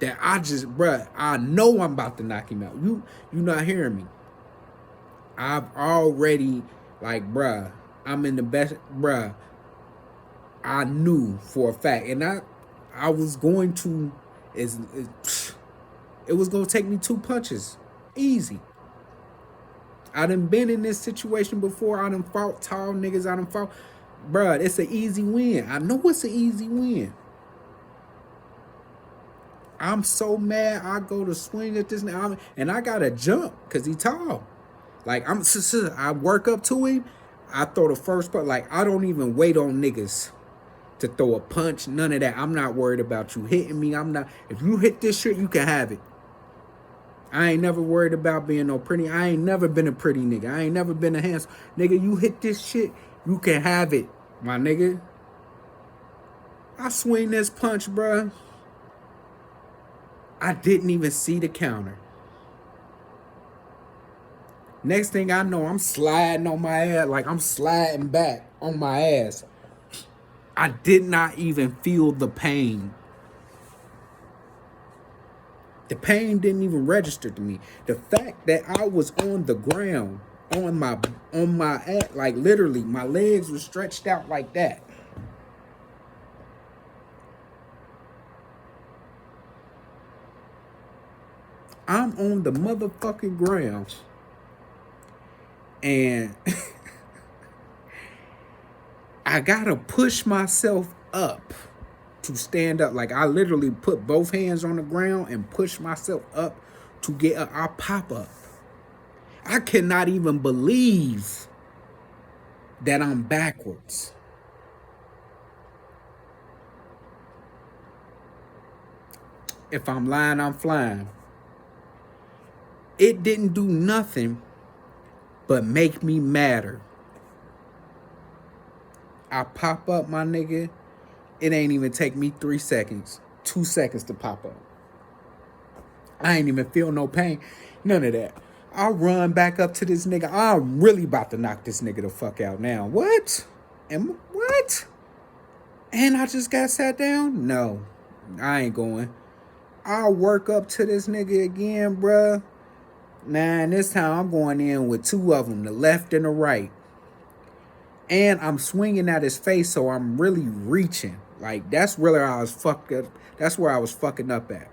A: That I just, bruh, I know I'm about to knock him out. You not hearing me. I've already, like, bruh, I'm in the best, bruh. I knew for a fact. And I was going to, it was going to take me 2 punches. Easy. I done been in this situation before. I done fought tall niggas. I done fought, bruh, it's an easy win. I know it's an easy win. I'm so mad. I go to swing at this now, and I gotta jump because he tall. Like, I work up to him. I throw the first punch. Like, I don't even wait on niggas to throw a punch. None of that. I'm not worried about you hitting me. I'm not. If you hit this shit, you can have it. I ain't never worried about being no pretty. I ain't never been a pretty nigga. I ain't never been a handsome nigga. You hit this shit, you can have it, my nigga. I swing this punch, bruh. I didn't even see the counter. Next thing I know, I'm sliding on my ass, like I'm sliding back on my ass. I did not even feel the pain. The pain didn't even register to me. The fact that I was on the ground, on my like literally, my legs were stretched out like that. I'm on the motherfucking ground. And I gotta push myself up to stand up. Like I literally put both hands on the ground and push myself up to get up. I pop up. I cannot even believe that I'm backwards. If I'm lying, I'm flying. It didn't do nothing but make me madder. I pop up, my nigga. It ain't even take me 3 seconds, 2 seconds to pop up. I ain't even feel no pain, none of that. I run back up to this nigga. I'm really about to knock this nigga the fuck out now. What? And what? And I just got sat down? No, I ain't going. I'll work up to this nigga again, bruh. Nah, and this time I'm going in with two of them, the left and the right. And I'm swinging at his face, so I'm really reaching. Like, that's really how I was fucked up. That's where I was fucking up at.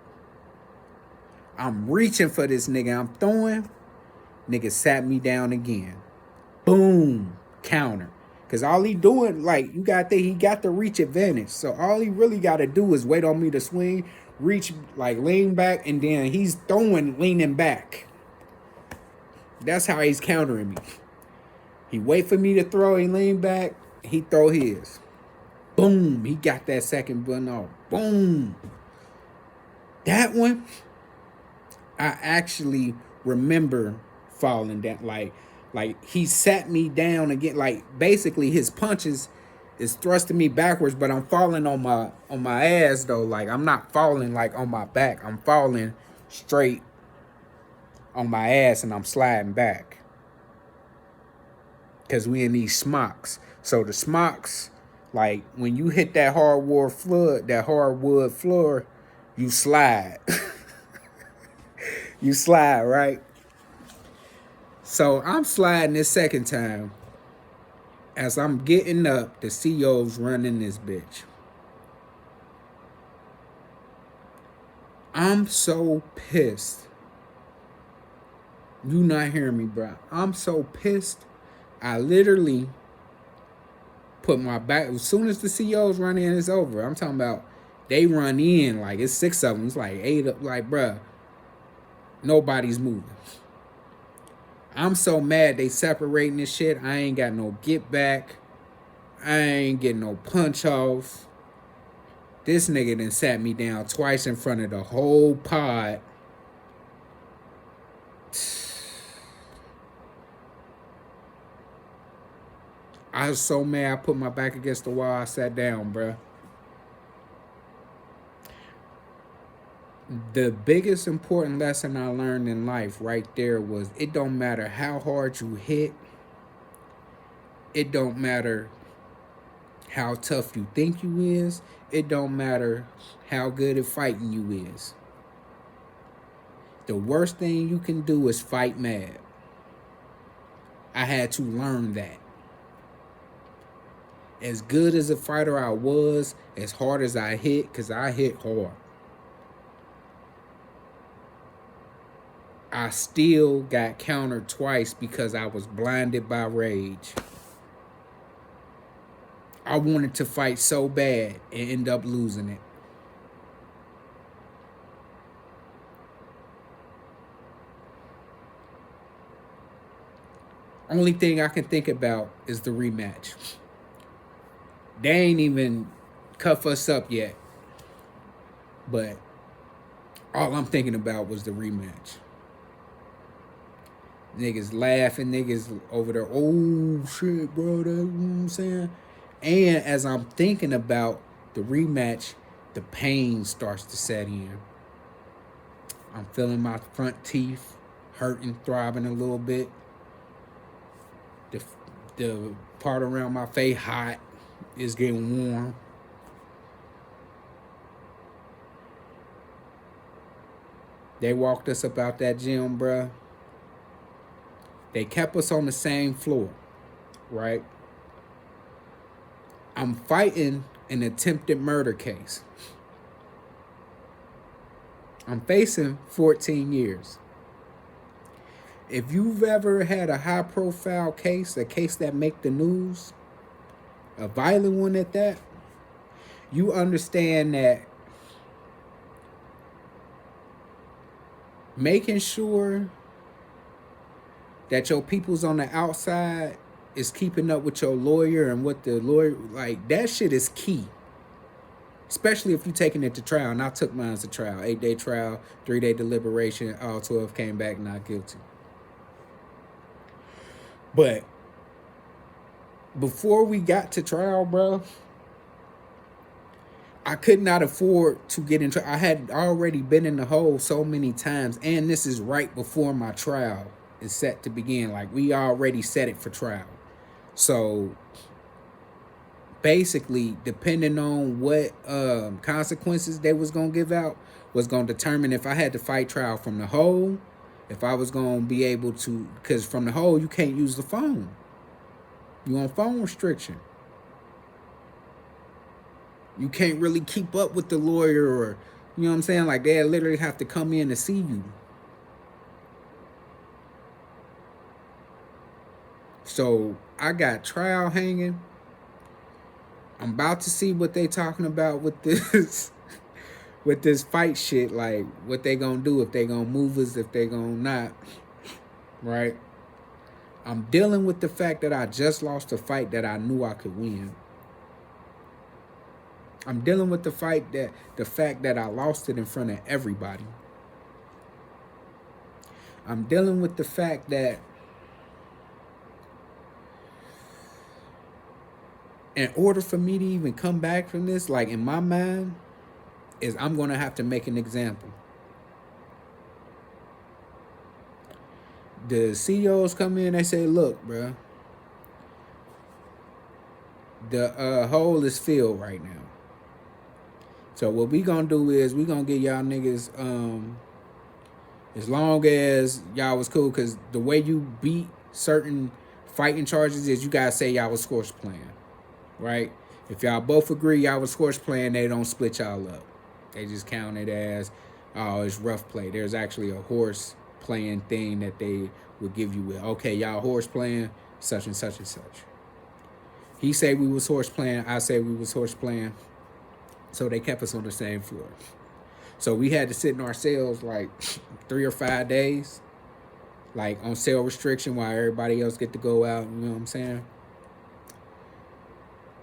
A: I'm reaching for this nigga. I'm throwing. Nigga sat me down again. Boom. Counter. Because all he doing, like, he got the reach advantage. So all he really got to do is wait on me to swing, reach, like, lean back, and then he's throwing, leaning back. That's how he's countering me. He wait for me to throw, he lean back, he throw his. Boom. He got that second button off. Boom. That one, I actually remember falling down. Like he sat me down again. Like basically his punches is thrusting me backwards, but I'm falling on my ass though. Like I'm not falling like on my back. I'm falling straight on my ass and I'm sliding back. Cause we in these smocks. So the smocks, like when you hit that hardwood floor, you slide. You slide, right? So I'm sliding this second time. As I'm getting up, the CEO's running this bitch. I'm so pissed. You not hearing me, bro. I'm so pissed. I literally put my back. As soon as the CEOs run in, it's over. I'm talking about they run in like it's 6 of them. It's like 8 up. Like, bruh, nobody's moving. I'm so mad they separating this shit. I ain't got no get back. I ain't getting no punch off. This nigga done sat me down twice in front of the whole pod. I was so mad I put my back against the wall. I sat down, bruh. The biggest important lesson I learned in life right there was it don't matter how hard you hit. It don't matter how tough you think you is. It don't matter how good at fighting you is. The worst thing you can do is fight mad. I had to learn that. As good as a fighter I was, as hard as I hit, because I hit hard, I still got countered twice because I was blinded by rage. I wanted to fight so bad and end up losing it. Only thing I can think about is the rematch. They ain't even cuff us up yet. But all I'm thinking about was the rematch. Niggas laughing, niggas over there, oh shit, bro, that's what I'm saying. And as I'm thinking about the rematch, the pain starts to set in. I'm feeling my front teeth hurting, throbbing a little bit. The part around my face hot, is getting warm. They walked us up out that gym, bruh. They kept us on the same floor, right? I'm fighting an attempted murder case. I'm facing 14 years. If you've ever had a high profile case, a case that make the news, a violent one at that, you understand that making sure that your people's on the outside is keeping up with your lawyer and what the lawyer, like, that shit is key. Especially if you're taking it to trial. And I took mine to trial. 8-day trial, 3-day deliberation. All 12 came back not guilty. But before we got to trial, bro, I could not afford to get into. I had already been in the hole so many times, and this is right before my trial is set to begin. Like, we already set it for trial. So basically, depending on what consequences they was gonna give out, was gonna determine if I had to fight trial from the hole, if I was gonna be able to, because from the hole you can't use the phone. You on phone restriction. You can't really keep up with the lawyer, or, you know what I'm saying? Like, they literally have to come in to see you. So I got trial hanging. I'm about to see what they talking about with this with this fight shit. Like, what they gonna do, if they gonna move us, if they gonna not. Right? I'm dealing with the fact that I just lost a fight that I knew I could win. I'm dealing with the fact that I lost it in front of everybody. I'm dealing with the fact that in order for me to even come back from this, like, in my mind, is I'm gonna have to make an example. The CEOs come in, they say, look, bro, the hole is filled right now. So what we gonna do is we gonna get y'all niggas, as long as y'all was cool, because the way you beat certain fighting charges is you gotta say y'all was horse playing, right? If y'all both agree y'all was horse playing, they don't split y'all up. They just count it as, oh, it's rough play. There's actually a horse playing thing that they would give you with, okay, y'all horse playing, such and such and such. He said we was horse playing, I said we was horse playing. So they kept us on the same floor. So we had to sit in our cells like 3 or 5 days, like on cell restriction, while everybody else get to go out, you know what I'm saying?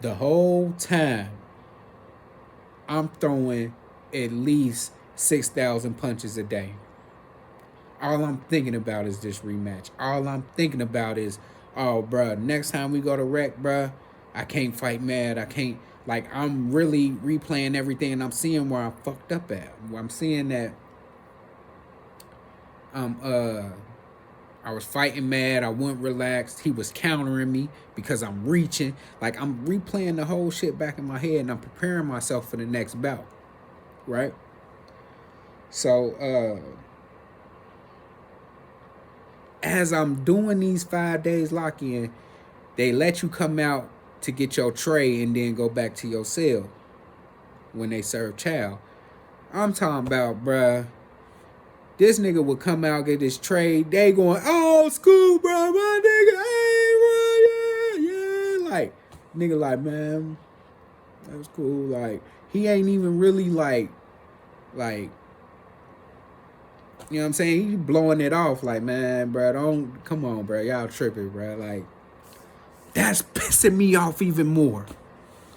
A: The whole time, I'm throwing at least 6,000 punches a day. All I'm thinking about is this rematch. All I'm thinking about is, oh, bruh, next time we go to rec, bruh, I can't fight mad. I can't, like, I'm really replaying everything, and I'm seeing where I fucked up at. I'm seeing that I was fighting mad. I wasn't relaxed. He was countering me because I'm reaching. Like, I'm replaying the whole shit back in my head, and I'm preparing myself for the next bout, right? So, as I'm doing these 5 days lock-in, they let you come out to get your tray and then go back to your cell when they serve chow. I'm talking about, bruh, this nigga would come out, get his tray, they going, oh, school, bro, my nigga, hey, bro, yeah. Like, nigga like, man, that's cool. Like, he ain't even really like, you know what I'm saying? He blowing it off like, man, bro, don't, come on, bro, y'all tripping, bro. Like, that's pissing me off even more.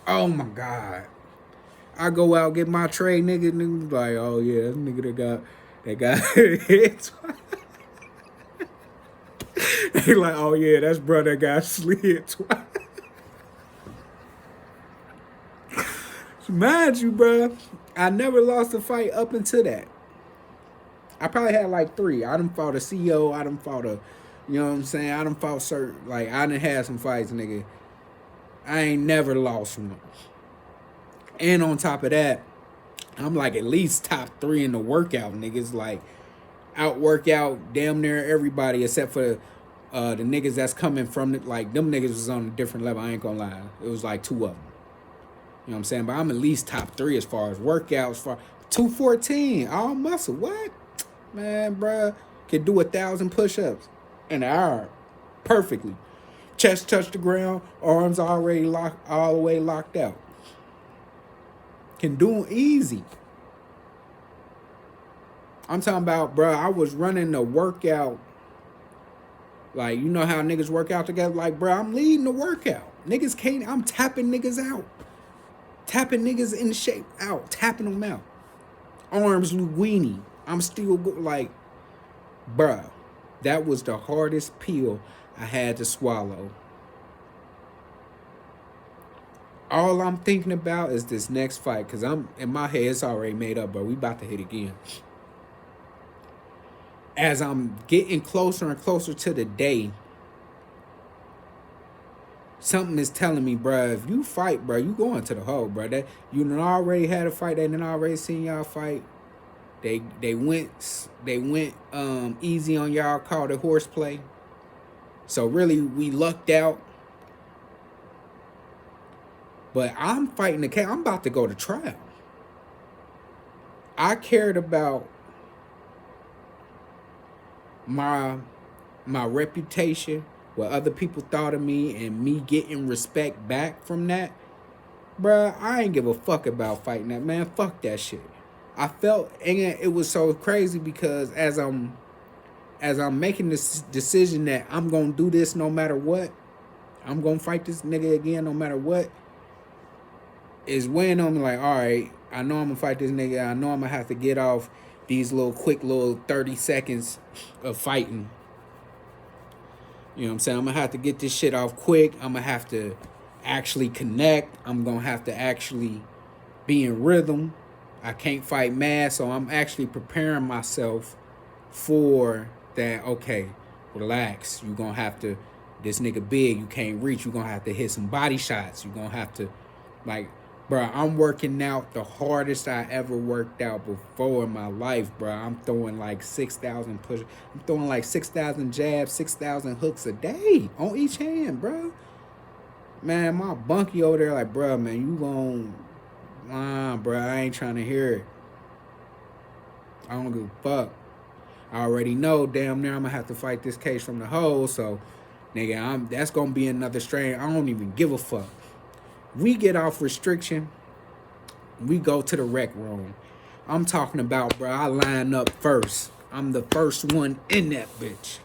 A: Oh my God. I go out, get my tray, nigga like, oh yeah, this nigga that got hit. They like, oh yeah, that's bro that got slid twice. Mind you, bro, I never lost a fight up until that. I probably had like 3. I done fought a CEO, I done fought a, you know what I'm saying? I done fought certain, like, I done had some fights, nigga. I ain't never lost one. And on top of that, I'm like at least top 3 in the workout, niggas. Like, out workout damn near everybody except for the niggas that's coming from it. Like them niggas was on a different level. I ain't gonna lie. It was like 2 of them. You know what I'm saying? But I'm at least top 3 as far as workouts. For 214, all muscle. What? Man, bruh, can do 1,000 push-ups in an hour perfectly. Chest touch the ground, arms already locked, all the way locked out. Can do them easy. I'm talking about, bruh, I was running the workout. Like, you know how niggas work out together? Like, bruh, I'm leading the workout. Niggas can't, I'm tapping niggas out. Tapping niggas in shape out. Tapping them out. Arms Linguini. I'm still like, bruh, that was the hardest pill I had to swallow. All I'm thinking about is this next fight, because I'm in my head, it's already made up, but we about to hit again. As I'm getting closer and closer to the day, something is telling me, bruh, if you fight, bruh, you going to the hole, bruh. That you done already had a fight, they done already seen y'all fight. They went easy on y'all, called it horseplay. So really, we lucked out. But I'm fighting the case. I'm about to go to trial. I cared about my reputation, what other people thought of me, and me getting respect back from that. Bruh, I ain't give a fuck about fighting that, man. Fuck that shit. I felt, and it was so crazy because as I'm making this decision that I'm gonna do this no matter what, I'm gonna fight this nigga again no matter what, is weighing on me like, all right, I know I'm gonna fight this nigga. I know I'm gonna have to get off these quick little 30 seconds of fighting. You know what I'm saying? I'm gonna have to get this shit off quick. I'm gonna have to actually connect. I'm gonna have to actually be in rhythm. I can't fight mad, so I'm actually preparing myself for that. Okay, relax. You're gonna have to, this nigga big, you can't reach. You're gonna have to hit some body shots. You're gonna have to, like, bro, I'm working out the hardest I ever worked out before in my life, bro. I'm throwing like 6,000 push. I'm throwing like 6,000 jabs, 6,000 hooks a day on each hand, bro. Man, my bunkie over there like, bro, man, you gon', bro, I ain't trying to hear it. I don't give a fuck. I already know, damn near I'm gonna have to fight this case from the hole, so, nigga, that's gonna be another strain. I don't even give a fuck. We get off restriction, we go to the rec room. I'm talking about, bro, I line up first. I'm the first one in that bitch.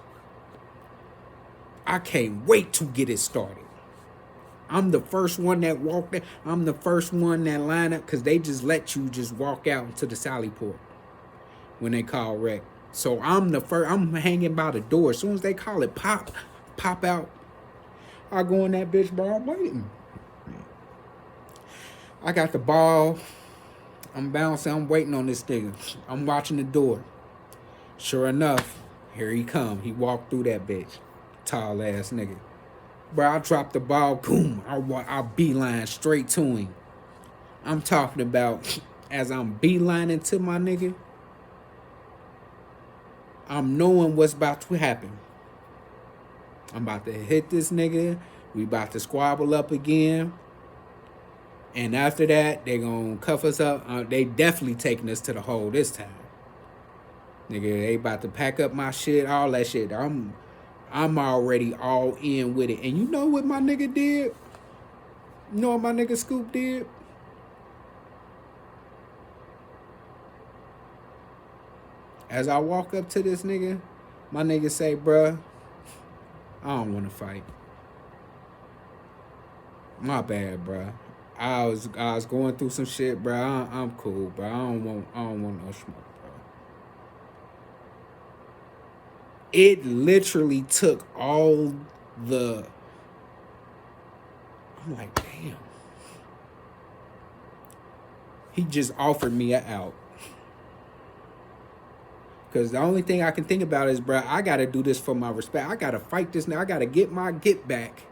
A: I can't wait to get it started. I'm the first one that walked in. I'm the first one that line up, because they just let you just walk out into the sally port when they call rec. So I'm the first. I'm hanging by the door. As soon as they call it pop out, I go in that bitch, bro. I'm waiting. I got the ball. I'm bouncing. I'm waiting on this nigga. I'm watching the door. Sure enough, here he come. He walked through that bitch. Tall ass nigga. Bro, I dropped the ball. Boom. I beeline straight to him. I'm talking about as I'm beelining to my nigga, I'm knowing what's about to happen. I'm about to hit this nigga. We about to squabble up again. And after that, they gonna cuff us up. They definitely taking us to the hole this time. Nigga, they about to pack up my shit, all that shit. I'm already all in with it. And you know what my nigga did? You know what my nigga Scoop did? As I walk up to this nigga, my nigga say, bruh, I don't want to fight. My bad, bruh. I was going through some shit, bro. I'm cool, bro. I don't want no smoke, bro. It literally took all the. I'm like, damn. He just offered me an out. Because the only thing I can think about is, bro, I got to do this for my respect. I got to fight this now. I got to get my get back.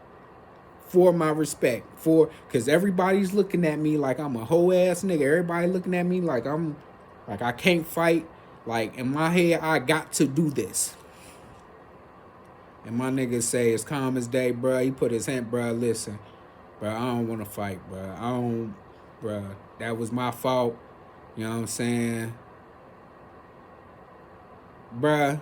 A: For my respect, because everybody's looking at me like I'm a whole ass nigga. Everybody looking at me like I can't fight. Like, in my head, I got to do this. And my nigga say, as calm as day, bro. He put his hand, bro, listen, bro, I don't want to fight, bro. I don't, bro. That was my fault. You know what I'm saying? Bruh,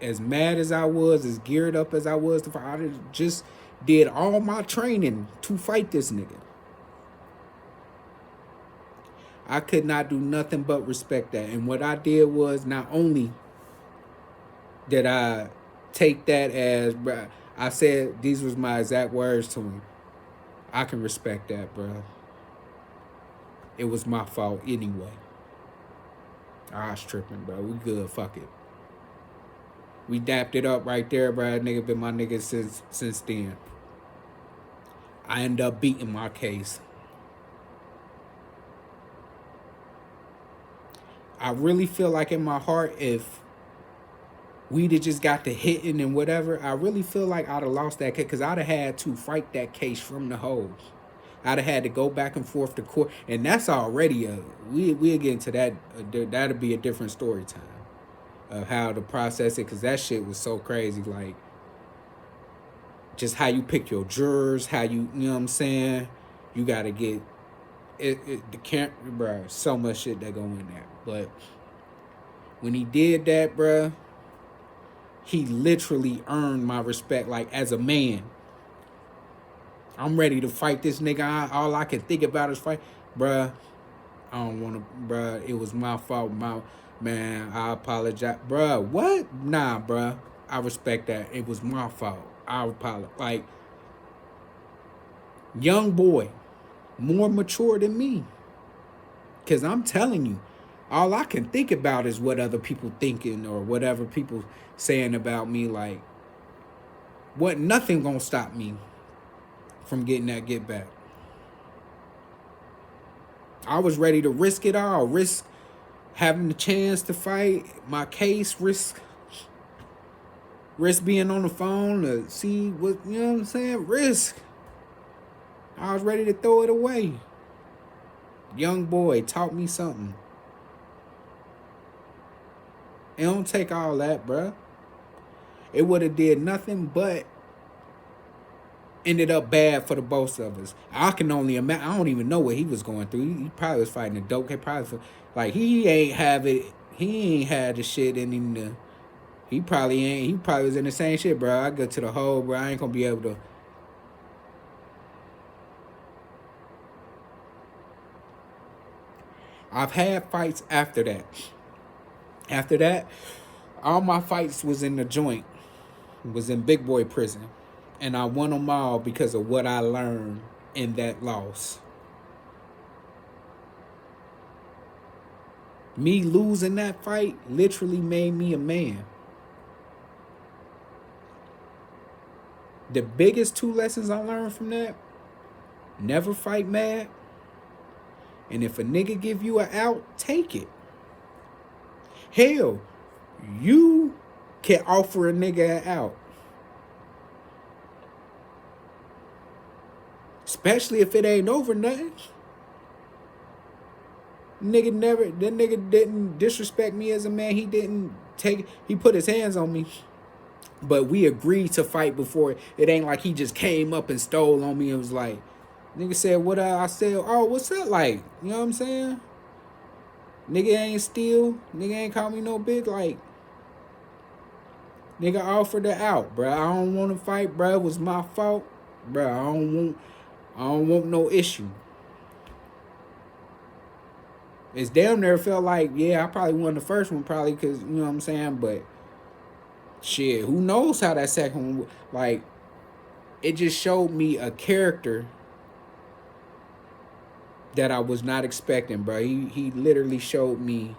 A: as mad as I was, as geared up as I was to fight, I just did all my training to fight this nigga. I could not do nothing but respect that. And what I did was, not only did I take that as, bruh, I said, these was my exact words to him. I can respect that, bruh. It was my fault anyway. I was tripping, bro. We good, fuck it. We dapped it up right there, bro. Nigga been my nigga since then. I end up beating my case. I really feel like in my heart, if we'd have just got to hitting and whatever, I really feel like I'd have lost that case, because I'd have had to fight that case from the hole. I'd have had to go back and forth to court, and that's already we'll get into that. That'll be a different story time of how to process it, because that shit was so crazy. Like, just how you pick your jurors, how you know what I'm saying? You got to get the camp, bro. So much shit that go in there. But when he did that, bro, he literally earned my respect. Like, as a man, I'm ready to fight this nigga. All I can think about is fight, bruh. I don't want to, bruh. It was my fault, man. I apologize, bruh. What? Nah, bruh. I respect that. It was my fault. I apologize. Like, young boy, more mature than me. Cause I'm telling you, all I can think about is what other people thinking or whatever people saying about me. Like, what? Nothing gonna stop me from getting that get back. I was ready to risk it all, risk having the chance to fight my case, risk being on the phone to see what, you know what I'm saying, risk. I was ready to throw it away. Young boy taught me something. It don't take all that, bruh. It would have did nothing but ended up bad for the both of us. I can only imagine. I don't even know what he was going through. He probably was fighting a dope. He probably like he ain't have it. He ain't had the shit in him. He probably ain't. He probably was in the same shit, bro. I go to the hole, bro. I ain't gonna be able to. I've had fights after that. After that, all my fights was in the joint. Was in big boy prison. And I won them all because of what I learned in that loss. Me losing that fight literally made me a man. The biggest two lessons I learned from that: never fight mad. And if a nigga give you an out, take it. Hell, you can offer a nigga an out. Especially if it ain't over nothing. That nigga didn't disrespect me as a man. He put his hands on me. But we agreed to fight before. It ain't like he just came up and stole on me and was like, nigga said, what I said, oh, what's that like? You know what I'm saying? Nigga ain't steal. Nigga ain't call me no bitch. Like, nigga offered it out, bro. I don't want to fight, bro. It was my fault. Bro, I don't want no issue. It's damn near felt like, yeah, I probably won the first one, probably because, you know what I'm saying? But shit, who knows how that second one, like, it just showed me a character that I was not expecting, bro. He literally showed me,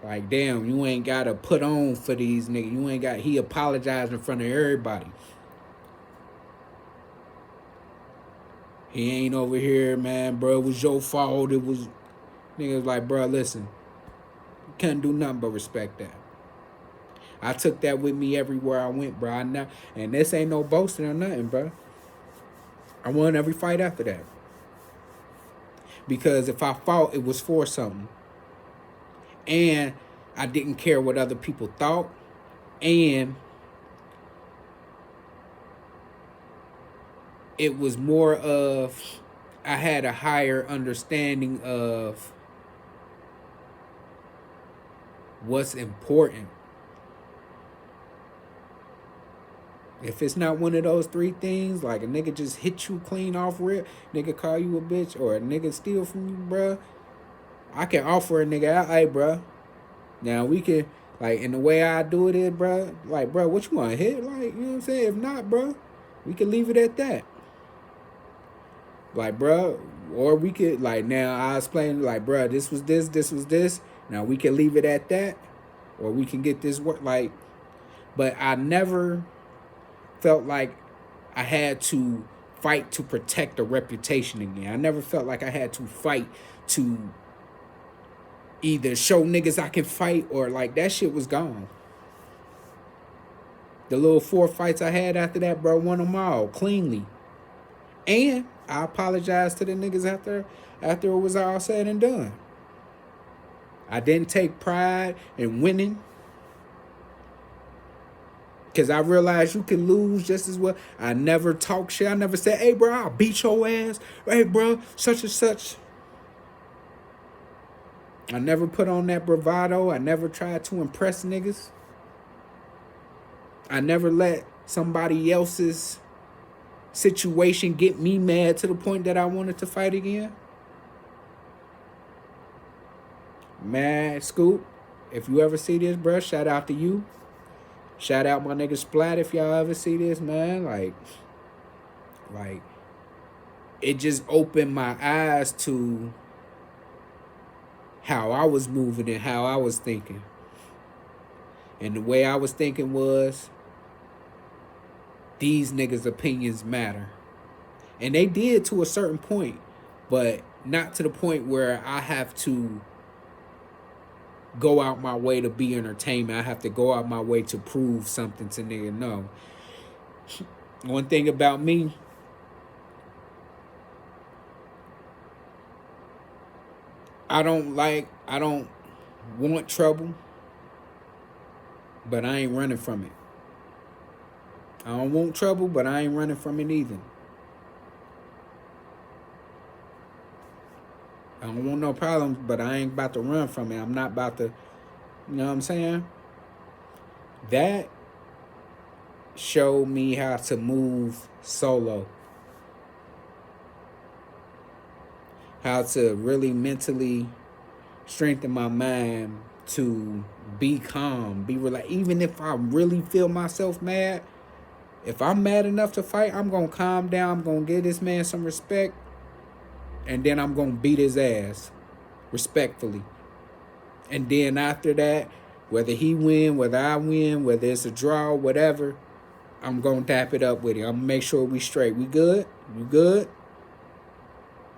A: like, damn, you ain't got to put on for these niggas. He apologized in front of everybody. He ain't over here, man, bro, it was your fault. It was, niggas like, bro, listen, you can't do nothing but respect that. I took that with me everywhere I went, bro. And this ain't no boasting or nothing, bro. I won every fight after that. Because if I fought, it was for something. and I didn't care what other people thought, and it was more of I had a higher understanding of what's important. If it's not one of those three things, like a nigga just hit you clean off rip, nigga call you a bitch, or a nigga steal from you, bruh, I can offer a nigga out, hey, bruh. Now we can, like, in the way I do it is, bruh, like, bruh, what you want to hit? Like, you know what I'm saying? If not, bruh, we can leave it at that. Like, bruh, or we could, like, now I explain, like, bruh, this was this, this was this. Now we can leave it at that, or we can get this work, like, but I never felt like I had to fight to protect a reputation again. I never felt like I had to fight to either show niggas I can fight, or like that shit was gone. The little 4 fights I had after that, bro, won them all cleanly. And I apologized to the niggas after it was all said and done. I didn't take pride in winning, because I realized you can lose just as well. I never talk shit. I never said, hey, bro, I'll beat your ass. Hey, bro, such and such. I never put on that bravado. I never tried to impress niggas. I never let somebody else's situation get me mad to the point that I wanted to fight again. Mad Scoop, if you ever see this, bro, shout out to you. Shout out my nigga Splat if y'all ever see this, man. Like, it just opened my eyes to how I was moving and how I was thinking. And the way I was thinking was, these niggas' opinions matter. And they did to a certain point, but not to the point where I have to go out my way to be entertainment. I have to go out my way to prove something to nigga. No. One thing about me, I don't want trouble, but I ain't running from it. I don't want trouble, but I ain't running from it either. I don't want no problems, but I ain't about to run from it. I'm not about to, you know what I'm saying? That showed me how to move solo. How to really mentally strengthen my mind to be calm, be relaxed. Even if I really feel myself mad, if I'm mad enough to fight, I'm going to calm down. I'm going to give this man some respect. And then I'm going to beat his ass respectfully. And then after that, whether he win, whether I win, whether it's a draw, whatever, I'm going to tap it up with him. I'm going to make sure we straight. We good? You good?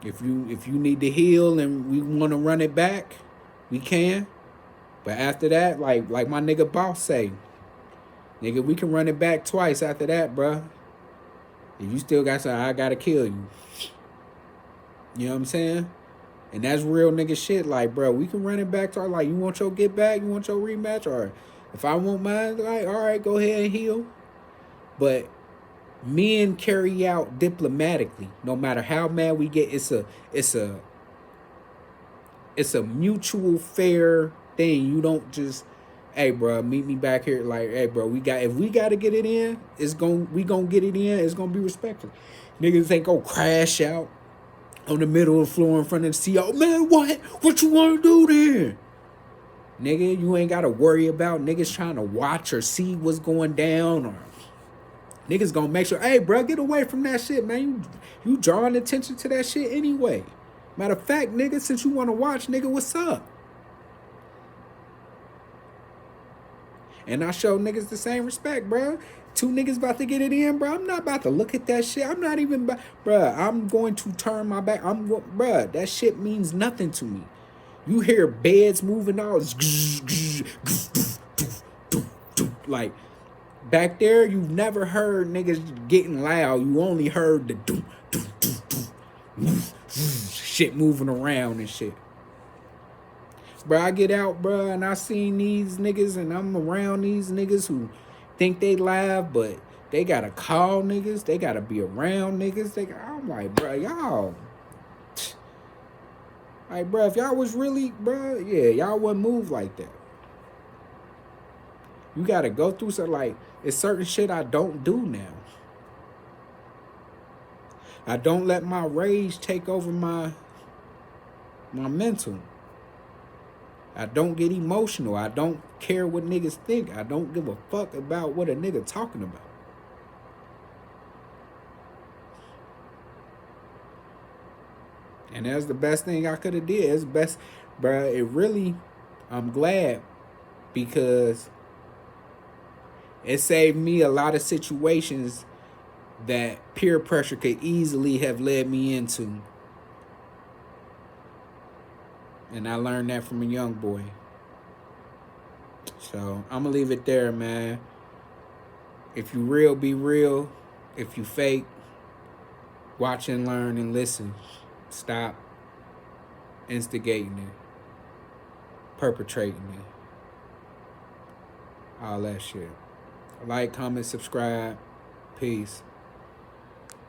A: If you need to heal and we want to run it back, we can. But after that, like my nigga Boss say, nigga, we can run it back twice after that, bruh. If you still got something, I got to kill you. You know what I'm saying? And that's real nigga shit. Like, bro, we can run it back to our, like, you want your get back? You want your rematch? Or if I want mine, like, all right, go ahead and heal. But men carry out diplomatically. No matter how mad we get, it's a mutual fair thing. You don't just, hey, bro, meet me back here. Like, hey, bro, if we got to get it in, we gonna get it in. It's gonna be respectful. Niggas ain't gonna crash out on the middle of the floor in front of the CEO. Man, what you want to do then? Nigga, you ain't got to worry about niggas trying to watch or see what's going down, or niggas gonna make sure, hey, bro, get away from that shit, man. You drawing attention to that shit anyway. Matter of fact, nigga, since you want to watch, nigga, what's up? And I show niggas the same respect, bro. 2 niggas about to get it in, bro. I'm not about to look at that shit. I'm not even, bro. I'm going to turn my back. Bro, that shit means nothing to me. You hear beds moving all, like, back there, you've never heard niggas getting loud. You only heard the shit moving around and shit. Bro, I get out, bro, and I seen these niggas, and I'm around these niggas who think they live, but they gotta call niggas. They gotta be around niggas. I'm like, bro, y'all. Like, bro, if y'all was really, bro, yeah, y'all wouldn't move like that. You gotta go through some, like, it's certain shit I don't do now. I don't let my rage take over my mental. I don't get emotional. I don't care what niggas think. I don't give a fuck about what a nigga talking about. And that's the best thing I could have did. It's best, bro. It really, I'm glad because it saved me a lot of situations that peer pressure could easily have led me into. And I learned that from a young boy. So I'm gonna leave it there, man. If you real, be real. If you fake, watch and learn and listen. Stop instigating it, perpetrating it, all that shit. Like, comment, subscribe. Peace.